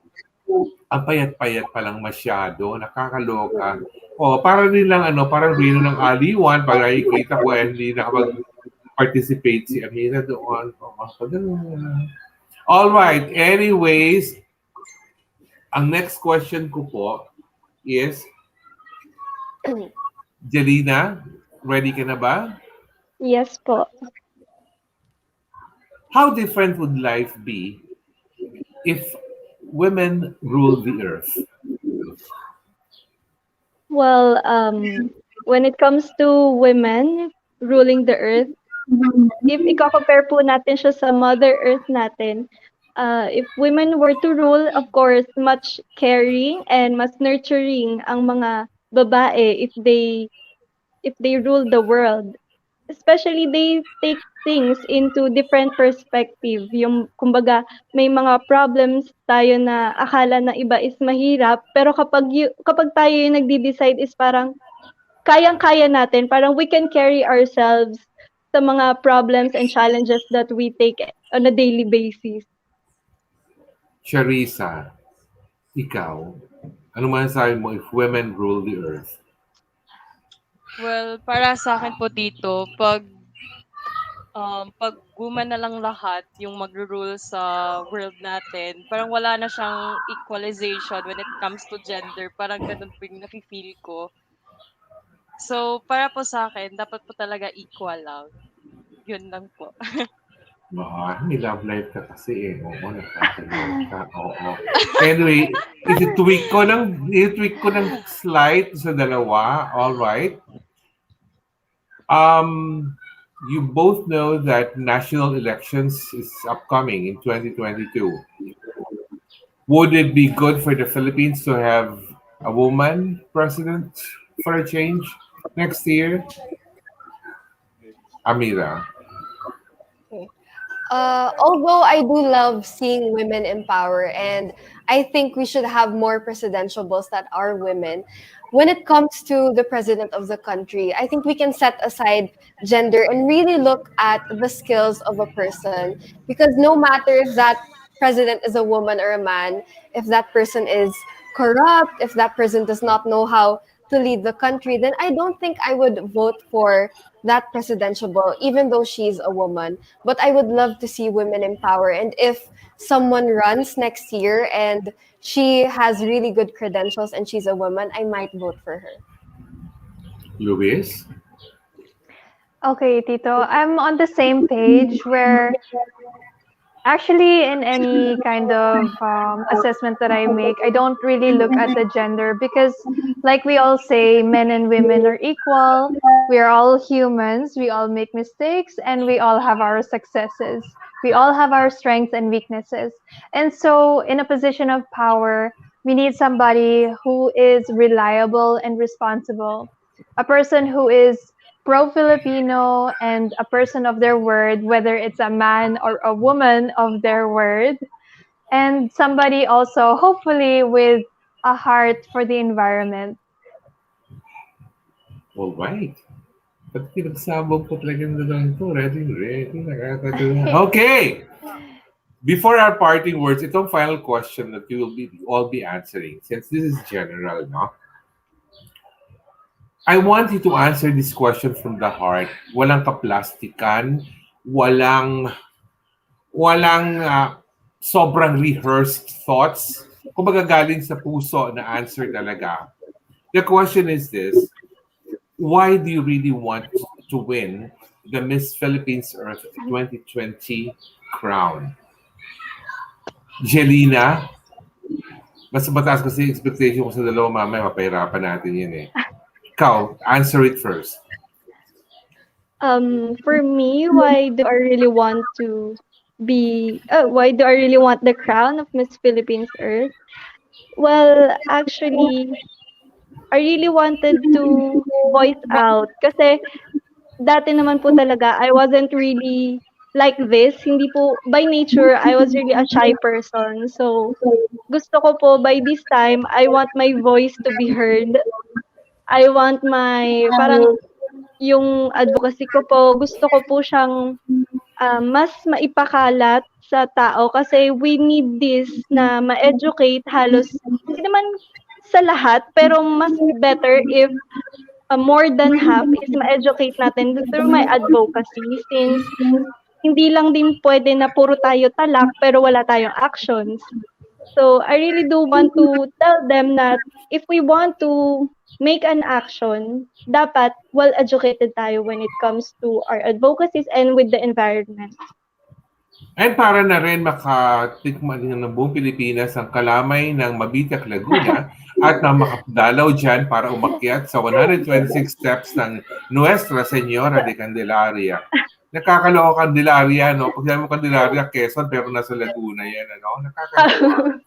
ang payat-payat pa lang masyado, nakakaloka. O, parang din lang, parang Rino ng Aliwan, pag nakikita ko, hindi nakapag-participate si Ameera doon. All right. Anyways, ang next question ko po is, Jelina, ready ka na ba? Yes po. How different would life be if women rule the earth? Well, when it comes to women ruling the earth, if i-compare po natin siya sa Mother Earth natin, if women were to rule, of course, much caring and mas nurturing ang mga babae if they rule the world. Especially they take things into different perspective. Yung kumbaga may mga problems tayo na akala na iba is mahirap, pero kapag tayo yung nagde-decide is parang kayang-kaya natin, parang we can carry ourselves sa mga problems and challenges that we take on a daily basis. Charissa, ikaw, ano masasabi mo if women rule the earth? Well, para sa akin po dito, pag woman na lang lahat yung magro-rule sa world natin, parang wala na siyang equalization when it comes to gender. Parang ganun po yung nafe-feel ko. So, para po sa akin, dapat po talaga equal lang. Yun lang po. May love life ka kasi eh. Oo, nakakaloka. Oo. Anyway, i-tweak ko ng slight sa dalawa. All right. You both know that national elections is upcoming in 2022. Would it be good for the Philippines to have a woman president for a change next year? Ameera. Although I do love seeing women in power, and I think we should have more presidentiables that are women. When it comes to the president of the country, I think we can set aside gender and really look at the skills of a person. Because no matter if that president is a woman or a man, if that person is corrupt, if that person does not know how to lead the country, then I don't think I would vote for that presidential ball, even though she's a woman. But I would love to see women in power. And if someone runs next year and she has really good credentials and she's a woman, I might vote for her. Louise? Okay, Tito. I'm on the same page where actually in any kind of assessment that I make, I don't really look at the gender because like we all say, men and women are equal. We are all humans. We all make mistakes and we all have our successes. We all have our strengths and weaknesses. And so in a position of power, we need somebody who is reliable and responsible. A person who is pro-Filipino and a person of their word, whether it's a man or a woman of their word. and somebody also, hopefully, with a heart for the environment. All right. Ba't pinagsabog ko talaga ng dalawang to? Ready. Okay! Before our parting words, itong final question that you will all be answering, since this is general, no? I want you to answer this question from the heart. Walang kaplastikan, walang sobrang rehearsed thoughts. Kung galing sa puso na answer talaga. The question is this: why do you really want to win the Miss Philippines Earth 2020 crown? Jelina, mas mataas kasi expectation ko sa dalawa, mamaya mapahirapan natin yan eh. Ikaw, answer it first. For me, why do I really want the crown of Miss Philippines Earth? Well, actually, I really wanted to voice out kasi dati naman po talaga I wasn't really like this. Hindi po by nature I was really a shy person. So gusto ko po by this time I want my voice to be heard. I want my parang yung advocacy ko po, gusto ko po siyang mas maipakalat sa tao kasi we need this na ma-educate halos hindi naman sa lahat pero mas better if more than half is ma-educate natin through my advocacy since hindi lang din pwede na puro tayo talak pero wala tayong actions. So I really do want to tell them that if we want to make an action, dapat well-educated tayo when it comes to our advocacies and with the environment. And para na rin makatikman ng buong Pilipinas ang kalamay ng Mabitac, Laguna at na makadalaw dyan para umakyat sa 126 steps ng Nuestra Señora de Candelaria. Nakakaloka Candelaria, no? Pag sabi mo Candelaria, Quezon, pero nasa Laguna yan, ano? Nakakaloka.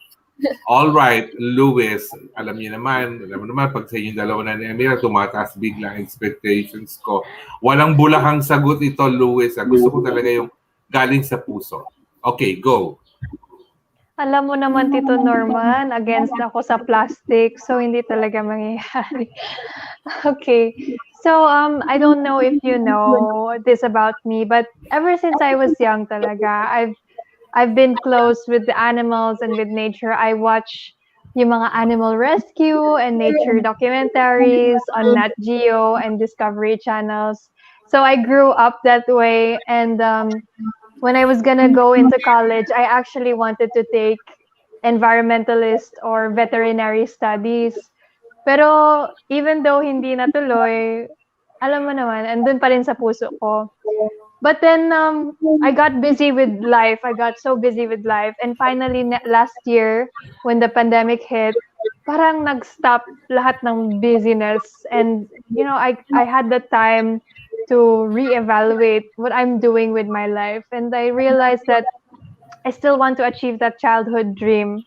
All right, Louise, alam mo naman, pag sa inyong dalawa na ni Ameera, tumataas bigla expectations ko. Walang bulakang sagot ito, Louise. Gusto ko talaga yung galing sa puso. Okay, go. Alam mo naman, Tito Norman, against ako sa plastic, so hindi talaga mangyayari. Okay, so I don't know if you know this about me, but ever since I was young talaga, I've been close with the animals and with nature. I watch yung mga animal rescue and nature documentaries on Nat Geo and Discovery channels. So I grew up that way, and when I was gonna go into college, I actually wanted to take environmentalist or veterinary studies. Pero even though hindi natuloy, alam mo naman, andun pa rin sa puso ko. But then I got busy with life. I got so busy with life. And finally, last year, when the pandemic hit, parang nag-stop lahat ng busyness. And, you know, I had the time to reevaluate what I'm doing with my life. And I realized that I still want to achieve that childhood dream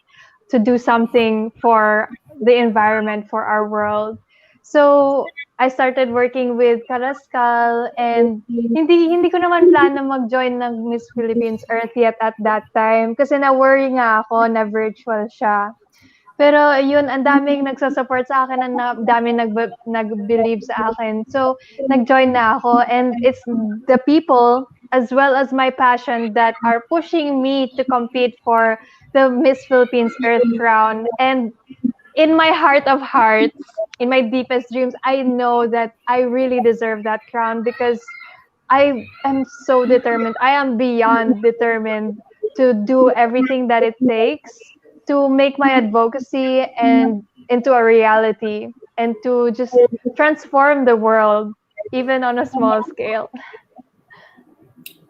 to do something for the environment, for our world. So I started working with Carrascal, and hindi ko naman plano mag-join ng Miss Philippines Earth yet at that time kasi na-worry nga ako na virtual siya. Pero yun, ang daming nagsasupport sa akin, ang daming nag-believe sa akin. So, nag-join na ako, and it's the people as well as my passion that are pushing me to compete for the Miss Philippines Earth crown. And in my heart of hearts, in my deepest dreams, I know that I really deserve that crown because I am so determined. I am beyond determined to do everything that it takes to make my advocacy and into a reality and to just transform the world, even on a small scale.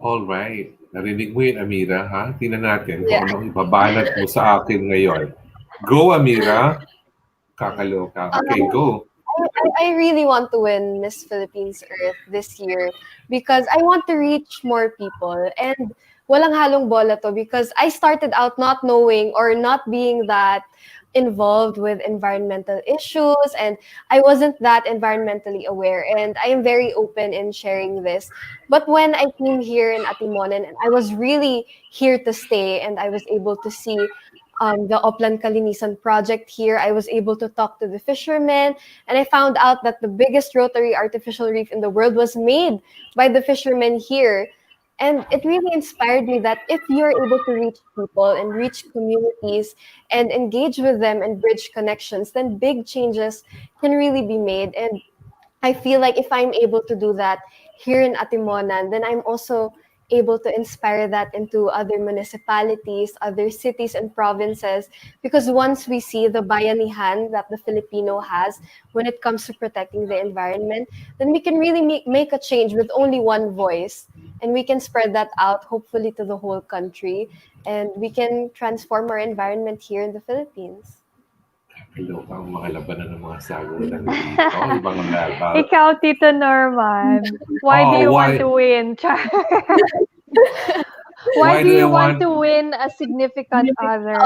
All right. Narinig mo yun, Ameera, ha? Tingnan natin kung anong ibabanat mo sa akin ngayon. Go, Ameera. Kakaloka. Okay, go. I really want to win Miss Philippines Earth this year because I want to reach more people. And walang halong bola to because I started out not knowing or not being that involved with environmental issues, and I wasn't that environmentally aware, and I am very open in sharing this. But when I came here in Atimonan and I was really here to stay and I was able to see the Oplan Kalinisan project here, I was able to talk to the fishermen, and I found out that the biggest rotary artificial reef in the world was made by the fishermen here. And it really inspired me that if you're able to reach people and reach communities and engage with them and bridge connections, then big changes can really be made. And I feel like if I'm able to do that here in Atimonan, then I'm also able to inspire that into other municipalities, other cities and provinces. Because once we see the bayanihan that the Filipino has when it comes to protecting the environment, then we can really make a change with only one voice. And we can spread that out, hopefully, to the whole country. And we can transform our environment here in the Philippines. Hello, ang mga labanan ng mga sagutan dito. Ibang level. Ikaw, Tito Norman. Why do you want why? to win? Why do you want to win a significant other?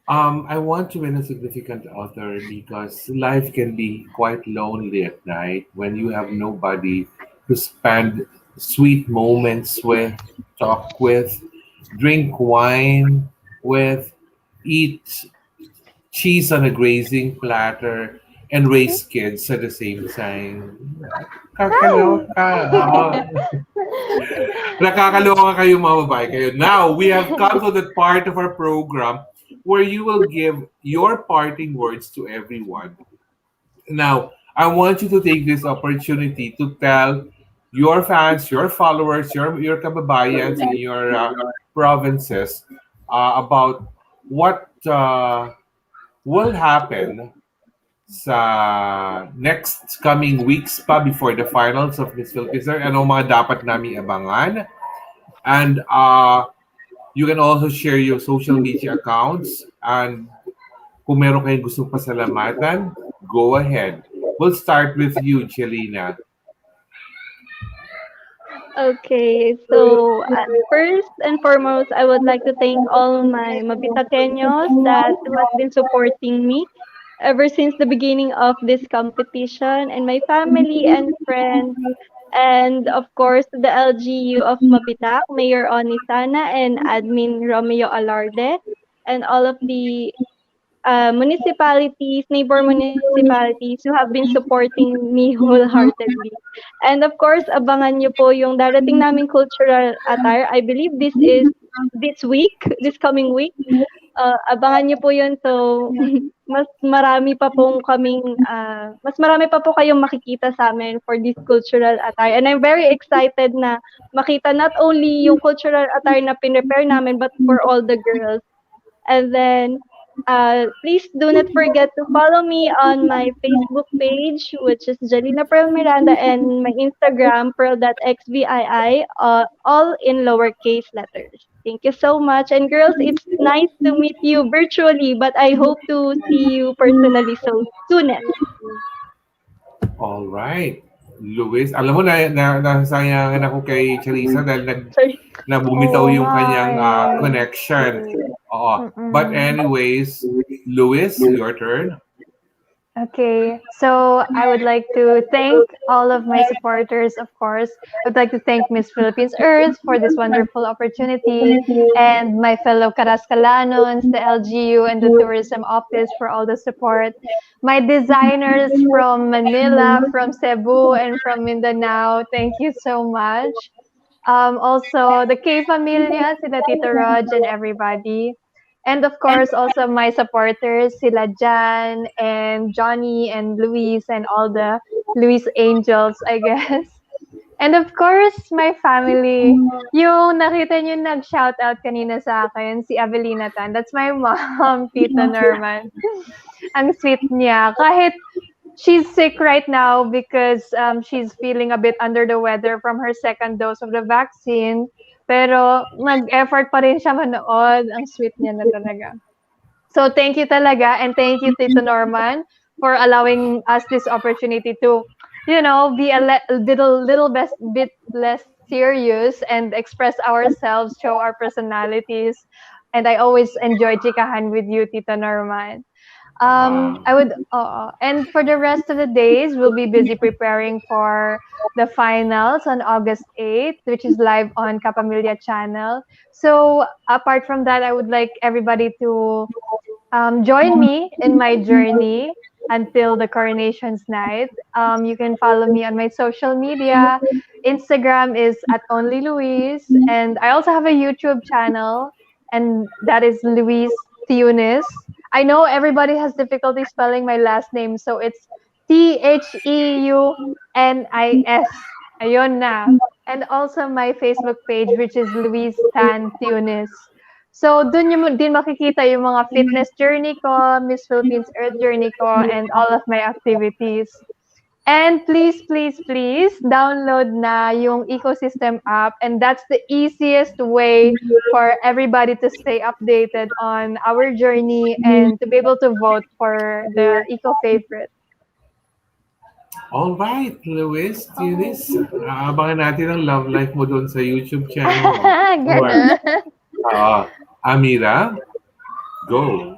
I want to win a significant other because life can be quite lonely at night when you have nobody to spend sweet moments with, talk with, drink wine with, eat cheese on a grazing platter, and raise kids at the same time. Kakaloka. Nakakaloka kayo mga babae kayo. Now, we have come to the part of our program where you will give your parting words to everyone. Now, I want you to take this opportunity to tell your fans, your followers, your kababayans in your provinces about what will happen sa next coming weeks pa before the finals of Miss Philippines. Ano mga dapat namin abangan? And you can also share your social media accounts. And kung meron kayong gustong pasalamatan, go ahead. We'll start with you, Jelina. Okay, so first and foremost, I would like to thank all my Mabitaceños that has been supporting me ever since the beginning of this competition, and my family and friends, and of course the LGU of Mabitac, Mayor Onisana and Admin Romeo Alarde, and all of the municipalities, neighbor municipalities who have been supporting me wholeheartedly. And of course, abangan nyo po yung darating naming cultural attire. I believe this is this week, this coming week. Abangan nyo po yun. So, mas marami pa po kayong makikita sa amin for this cultural attire. And I'm very excited na makita not only yung cultural attire na pinrepare namin, but for all the girls. And then, please do not forget to follow me on my Facebook page, which is Jelina Pearl Miranda, and my Instagram, pearl.xvii, all in lowercase letters. Thank you so much. And girls, it's nice to meet you virtually, but I hope to see you personally so soonest. All right. Louise, alam mo nasayangan ako kay Charissa dahil bumitaw yung kanyang connection. But anyways, Louise, your turn. Okay, so I would like to thank all of my supporters, of course. I would like to thank Miss Philippines Earth for this wonderful opportunity, and my fellow Carrascalanos, the LGU, and the Tourism Office for all the support. My designers from Manila, from Cebu, and from Mindanao, thank you so much. Also, the K Familia, sila Tito Rog, and everybody. And of course, also my supporters, sila Jan and Johnny and Louise and all the Louise Angels, I guess. And of course, my family. Yung nakita nyo nag-shoutout kanina sa akin, si Evelina Tan. That's my mom, Tito Norman. Ang sweet niya. Kahit she's sick right now because she's feeling a bit under the weather from her second dose of the vaccine. Pero nag-effort pa rin siya manood. Ang sweet niya na talaga. So thank you talaga, and thank you, Tito Norman, for allowing us this opportunity to, be a little bit less serious and express ourselves, show our personalities. And I always enjoy chikahan with you, Tito Norman. Wow. I would, and for the rest of the days, we'll be busy preparing for the finals on August 8th, which is live on Kapamilya channel. So apart from that, I would like everybody to join me in my journey until the coronation's night. You can follow me on my social media. Instagram is at only Louise, and I also have a YouTube channel, and that is Louise Theunis. I know everybody has difficulty spelling my last name, so it's Theunis. Ayun na. And also my Facebook page, which is Louise Tan Theunis. So, dun yung din makikita yung mga fitness journey ko, Miss Philippines Earth journey ko, and all of my activities. And please, please, please, download na yung ecosystem app. And that's the easiest way for everybody to stay updated on our journey and to be able to vote for the eco favorite. All right, Luis, Theunis, abangan natin ang love life mo doon sa YouTube channel mo. Ganun. Ameera, go.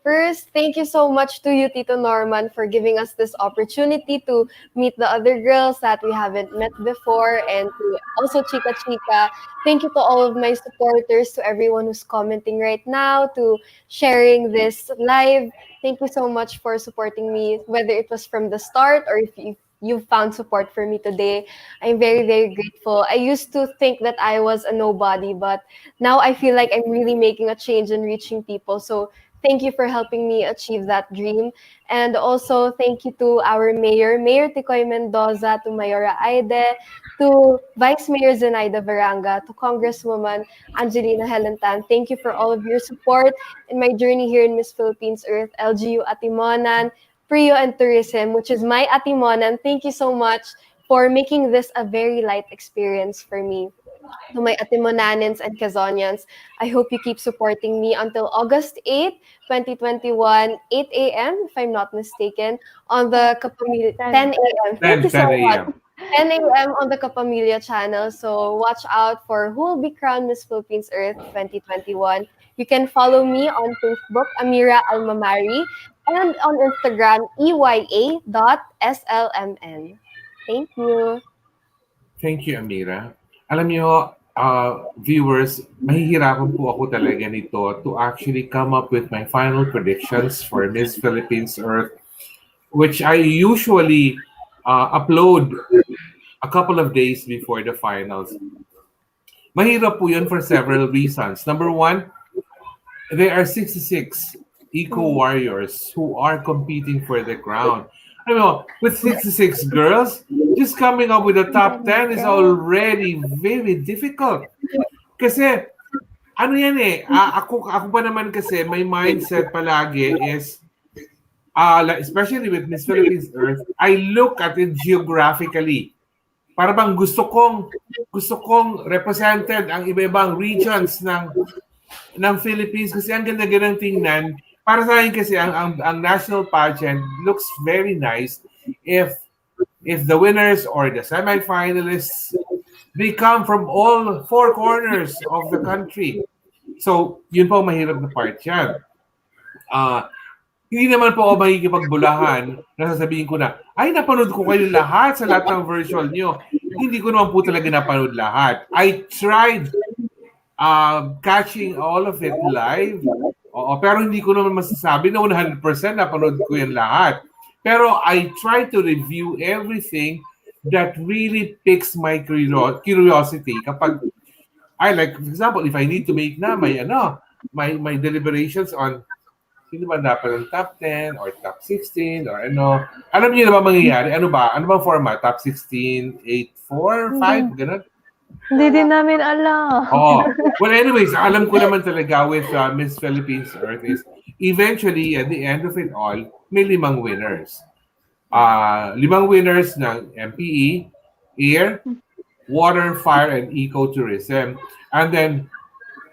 First, thank you so much to you, Tito Norman, for giving us this opportunity to meet the other girls that we haven't met before, and to also Chika Chika. Thank you to all of my supporters, to everyone who's commenting right now, to sharing this live. Thank you so much for supporting me, whether it was from the start or if you found support for me today. I'm very, very grateful. I used to think that I was a nobody, but now I feel like I'm really making a change and reaching people. So thank you for helping me achieve that dream. And also, thank you to our mayor, Mayor Ticoy Mendoza, to Mayora Aide, to Vice Mayor Zenaida Veranga, to Congresswoman Angelina Helentan. Thank you for all of your support in my journey here in Miss Philippines Earth, LGU Atimonan, Prio and Tourism, which is my Atimonan. Thank you so much for making this a very light experience for me. To my Atimonanins and Quezonians, I hope you keep supporting me until August 8th, 2021, 8 a.m., if I'm not mistaken, on the 10 a.m. Thank you so 10 much. a.m. 10 a.m. on the Kapamilya channel. So watch out for who will be crowned Miss Philippines Earth 2021. You can follow me on Facebook, Ameera Almamari, and on Instagram, EYA.SLMN. Thank you. Thank you, Ameera. Alam niyo, viewers, mahihirapan po ako talaga nito to actually come up with my final predictions for Miss Philippines Earth, which I usually upload a couple of days before the finals. Mahirap po yun for several reasons. Number one, there are 66 eco-warriors who are competing for the crown. I know, with 66 girls, just coming up with a top 10 is already very difficult. Kasi, ano yan eh, ako pa naman kasi, my mindset palagi is, especially with Miss Philippines Earth, I look at it geographically. Para bang gusto kong represented ang iba-ibang regions ng Philippines kasi ang ganda-gandang tingnan. Para sa akin kasi ang national pageant looks very nice if the winners or the semi-finalists, they come from all four corners of the country. So, yun po ang mahirap na part yan. Hindi naman po ako makikipagbulahan na sasabihin ko na, ay, napanood ko kayo lahat sa lahat ng virtual nyo. Hindi ko naman po talaga napanood lahat. I tried catching all of it live. Oo, pero hindi ko naman masasabi na 100% napanood ko yan lahat. Pero I try to review everything that really piques my curiosity. Kapag, like, for example, if I need to make na my deliberations on sino ba dapat ng top 10 or top 16 or ano. Alam niyo na ba mangyayari? Ano ba? Ano bang format? Top 16, 8, 4, 5, ganun? Hindi din namin alam. Well, anyways, alam ko naman talaga with Miss Philippines Earth is eventually, at the end of it all, may 5 winners. 5 winners ng MPE, Air, Water, Fire, and Ecotourism. And then,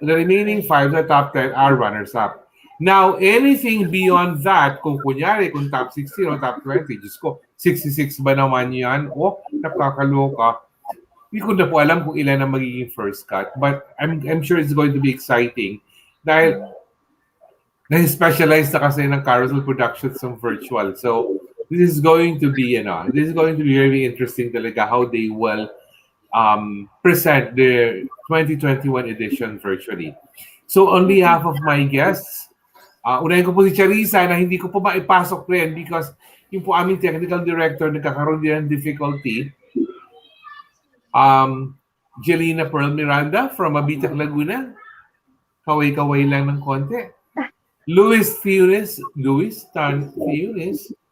the remaining 5, the top 10, are runners-up. Now, anything beyond that, kung kunyari, kung top 16 o top 20, Diyos ko, 66 ba naman yan? Nakakaloka. Hindi ko na po alam kung ilan ang magiging first cut. But I'm sure it's going to be exciting. Dahil na-specialize na kasi ng Carousel Productions ng virtual. So, this is going to be, this is going to be very interesting talaga how they will present the 2021 edition virtually. So, on behalf of my guests, unahin ko po si Charissa na hindi ko po maipasok rin because yung po aming technical director nagkakaroon din ng difficulty. Jelina Pearl Miranda from Mabitac, Laguna. Kaway-kaway lang ng konti. Theunis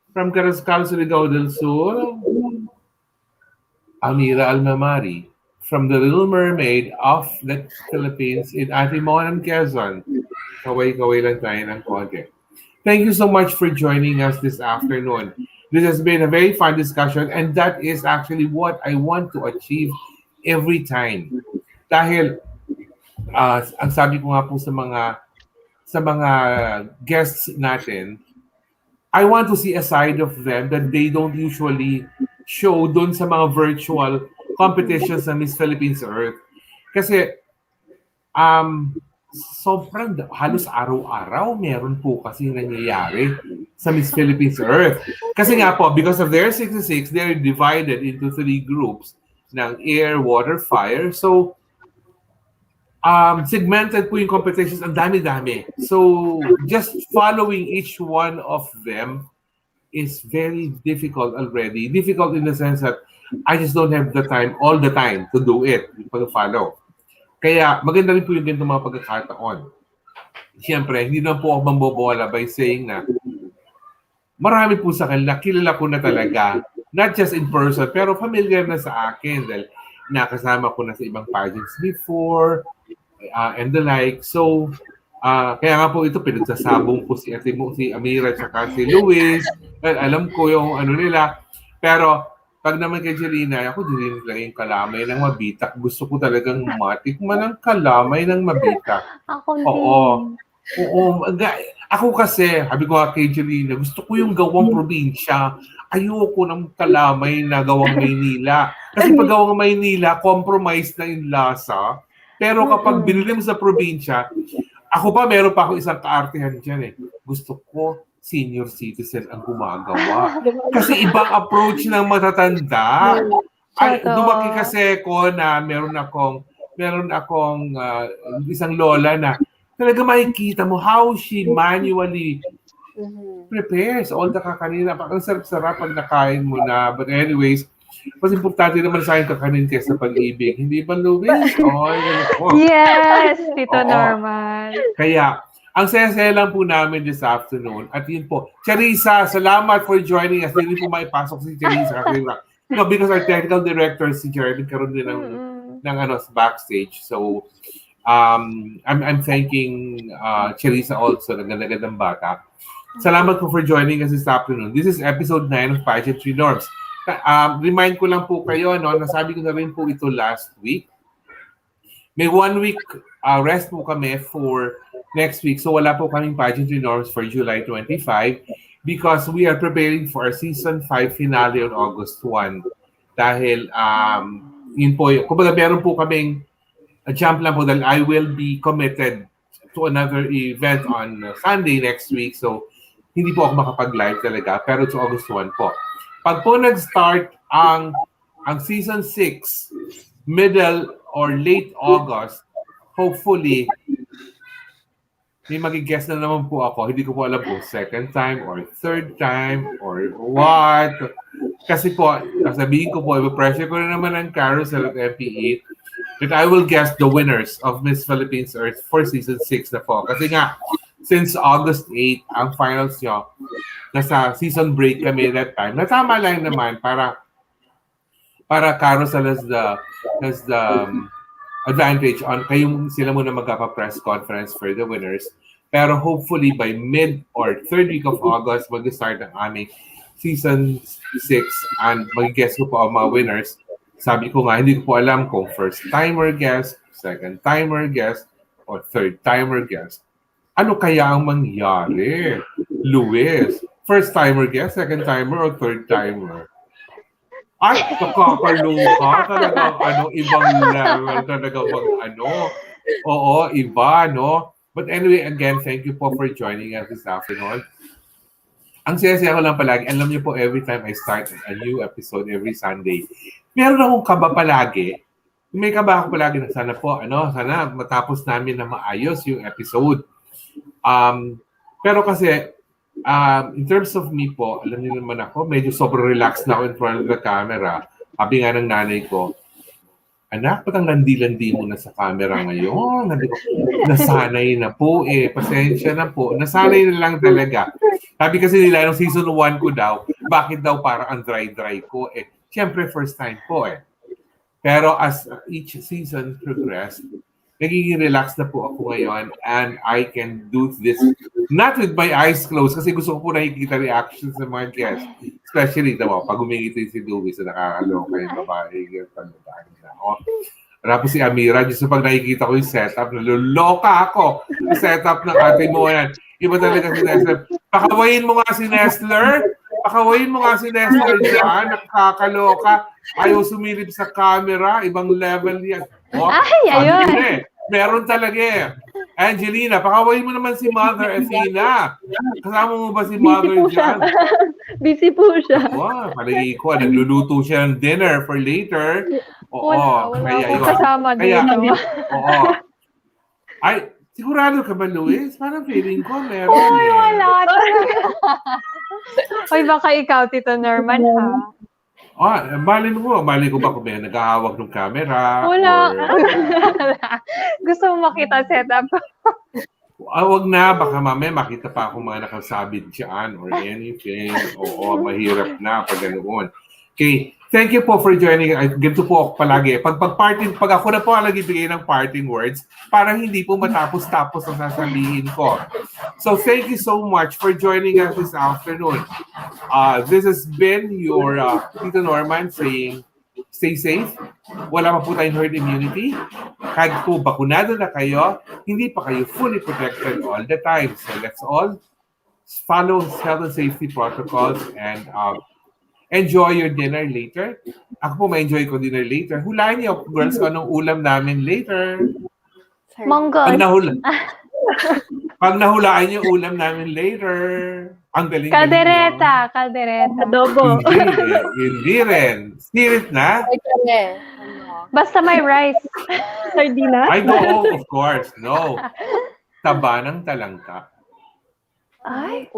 from Carrascal, Surigao del Sur. Ameera Almamari from the Little Mermaid of the Philippines in Atimonan, Quezon. Kaway-kaway lang tayo ng konti. Thank you so much for joining us this afternoon. This has been a very fun discussion and that is actually what I want to achieve every time. Dahil, ang sabi ko nga po sa mga guests natin, I want to see a side of them that they don't usually show dun sa mga virtual competitions sa Miss Philippines Earth. Kasi, sobrang halos araw-araw meron po kasi nangyayari sa Miss Philippines Earth. Kasi nga po, because of their 66, they're divided into 3 groups ng air, water, fire. So, segmented po yung competitions, ang dami-dami. So, just following each one of them is very difficult already. Difficult in the sense that I just don't have the time, all the time to do it, to follow. Kaya maganda rin po yung ganitong mga pagkakataon. Siyempre, hindi na po ako mambobola by saying na marami po sa kanila, kilala ko na talaga, not just in person, pero familiar na sa akin dahil nakasama ko na sa ibang pageants before, and the like. So, kaya nga po ito, pinagsasabong po si Ameera at si Louise. Alam ko yung ano nila. Pero, pag naman kay Jelina, ako din lang yung kalamay ng Mabitac. Gusto ko talagang matikman ang kalamay ng Mabitac. Ako din. Oo. Ako kasi, sabi ko nga kay Jelina, gusto ko yung gawang probinsya. Ayoko ng kalamay na gawang Maynila. Kasi pag gawang Maynila, compromise na yung lasa. Pero kapag binili mo sa probinsya, ako pa, meron pa ako isang kaartehan dyan eh. Gusto ko, senior citizen ang gumagawa. Kasi ibang approach ng matatanda. Dumaki kasi ko na meron akong isang lola na talaga makikita mo how she manually prepares all the kakanin. Ang sarap-sarap pag nakain mo na. But anyways, mas importante naman sa akin kakanin kaysa pag-ibig. Hindi ba, Louise? Yes, Tito Norman. Kaya, ang saya-saya lang po namin this afternoon. At yun po, Charissa, salamat for joining us. Hindi po maipasok si Charissa. Because our technical director, si Jared, karoon din ng backstage. So, I'm thanking Charissa also, nagandang bata. Salamat po for joining us this afternoon. This is episode 9 of Pageantry Norms. Remind ko lang po kayo, nasabi ko na rin po ito last week. May 1 week rest po kami for next week. So wala po kaming pageantry norms for July 25 because we are preparing for our season 5 finale on August 1. Dahil yun po, kumbaga meron po kaming jump lang po dahil I will be committed to another event on Sunday next week. So hindi po ako makapag-live talaga pero to August 1 po. Pag po nag-start ang season 6, middle or late August, hopefully may mag-guess na naman po ako. Hindi ko po alam po second time or third time or what. Kasi po, sabihin ko po, iba-pressure ko na naman ang Carousel at MPE that I will guess the winners of Miss Philippines Earth for season 6 na po. Kasi nga, since August 8, ang finals nyo, nasa season break kami that time. Natama lang naman para Carousel has the advantage on kayong sila muna magkapa-press conference for the winners. Pero hopefully by mid or third week of August, mag-start ang aming season 6 and mag-guess ko po ang mga winners. Sabi ko nga, hindi ko po alam kung first-timer guest, second-timer guest, or third-timer guest. Ano kaya ang mangyari? Louise, first-timer guest, second-timer, or third-timer? Ay, nakakaloka. Talagang ibang level talaga Oo, iba, no? But anyway, again, thank you po for joining us this afternoon. Ang saya-saya ko lang palagi, alam niyo po, every time I start a new episode every Sunday, meron akong kaba palagi. May kaba ako palagi na sana matapos namin na maayos yung episode. Pero kasi, in terms of me po, alam niyo naman ako, medyo sobrang relaxed na ako in front of the camera. Sabi nga ng nanay ko, anak, ba't ang landi-landi mo na sa camera ngayon? Nasanay na po pasensya na po. Nasanay na lang talaga. Sabi kasi nila nung season 1 ko daw, bakit daw parang ang dry-dry ko? Siyempre first time po Pero as each season progressed, nagiging relax na po ako ngayon and I can do this not with my eyes closed kasi gusto ko po nakikita reactions ng mga guests. Especially, pag umingiti si Louise na nakakaloka yung babae, yung panlutaan na ako. Tapos si Ameera, just pag nakikita ko yung setup, naluloka ako sa setup ng Atimonan. Iba talaga si Nestler. Pakawayin mo nga si Nestler. Pakawayin mo nga si Nestler dyan. Nakakaloka. Ayaw sumilip sa camera. Ibang level yan. Ayun. Meron talaga Jelina, pakawayin mo naman si Mother Athena. Kasama mo ba si Mother dyan? Busy po siya. Palagi ko, nagluluto siya ng dinner for later. Wala akong kasama dito. Ay, sigurado ka ba, Louise? Parang feeling ko meron wala. Oy, baka ikaw, Tito Norman, ha? Mali ko ba kung may naghahawak ng camera? Wala. Gusto mo makita setup? Wag na, baka mamaya makita pa ako mga nakasabit dyan or anything. Mahirap na pag ganoon. Okay, thank you po for joining. Ganito po ako palagi. Pag ako na po lagi bigay ng parting words, parang hindi po matapos-tapos ang sasabihin ko. So thank you so much for joining us this afternoon. This has been your Tito Norman saying, stay safe. Wala pa po tayong herd immunity. Kahit po bakunado na kayo, hindi pa kayo fully protected all the time. So let's all follow health and safety protocols and enjoy your dinner later. Ako po ma-enjoy ko dinner later. Hulaan niyo, girls, kung anong ulam namin later. Monggol. Pag nahulaan niyo ulam namin later, ang galing. Kaldereta. Adobo. Hindi rin. Spirit na? Basta may rice. Sardina? Ay, no, of course. No. Taba ng talangka. Ay,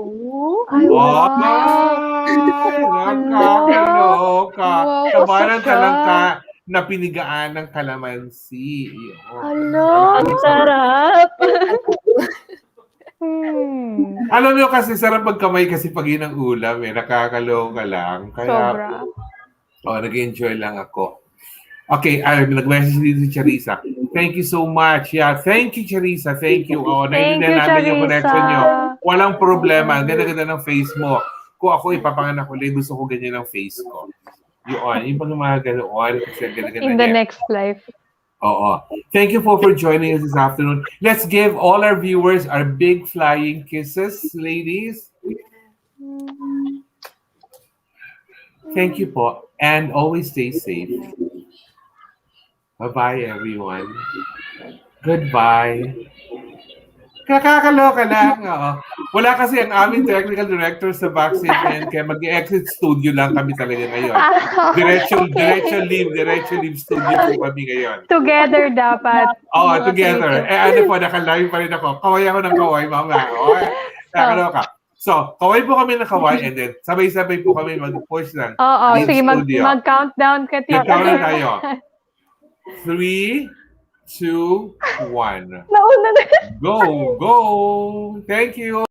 nakakaloka. Taba ng talangka na pinigaan ng kalamansi. Ang sarap. Alam niyo kasi sarap magkamay kasi pag yun ang ulam nakakaloka lang. Kaya, nag-enjoy lang ako. Okay, nag-message dito si Charissa. Thank you so much. Yeah, thank you, Charissa. Thank you. Naiintindihan namin yung connection nyo. Walang problema. Ang ganda-ganda ng face mo. Kung ako ipapanganak ulit, gusto ko ganyan ang face ko. Yung mga ganoon. In the next life. Thank you for joining us this afternoon. Let's give all our viewers our big flying kisses, ladies. Thank you po. And always stay safe. Bye-bye, everyone. Goodbye. Kakakaloka lang. Wala kasi ang aming technical director sa backstage kaya mag-exit studio lang kami talaga ngayon. Diretso leave studio po kami ngayon. Together dapat. Together. Naka-live pa rin ako. Kaway ako ng kaway, mama. Kakaloka. So, kaway po kami ng kaway and then sabay-sabay po kami mag-push ng sige, mag-countdown ka, Tito. Mag-countdown tayo. 3, 2, 1. Nauna na. Go! Thank you!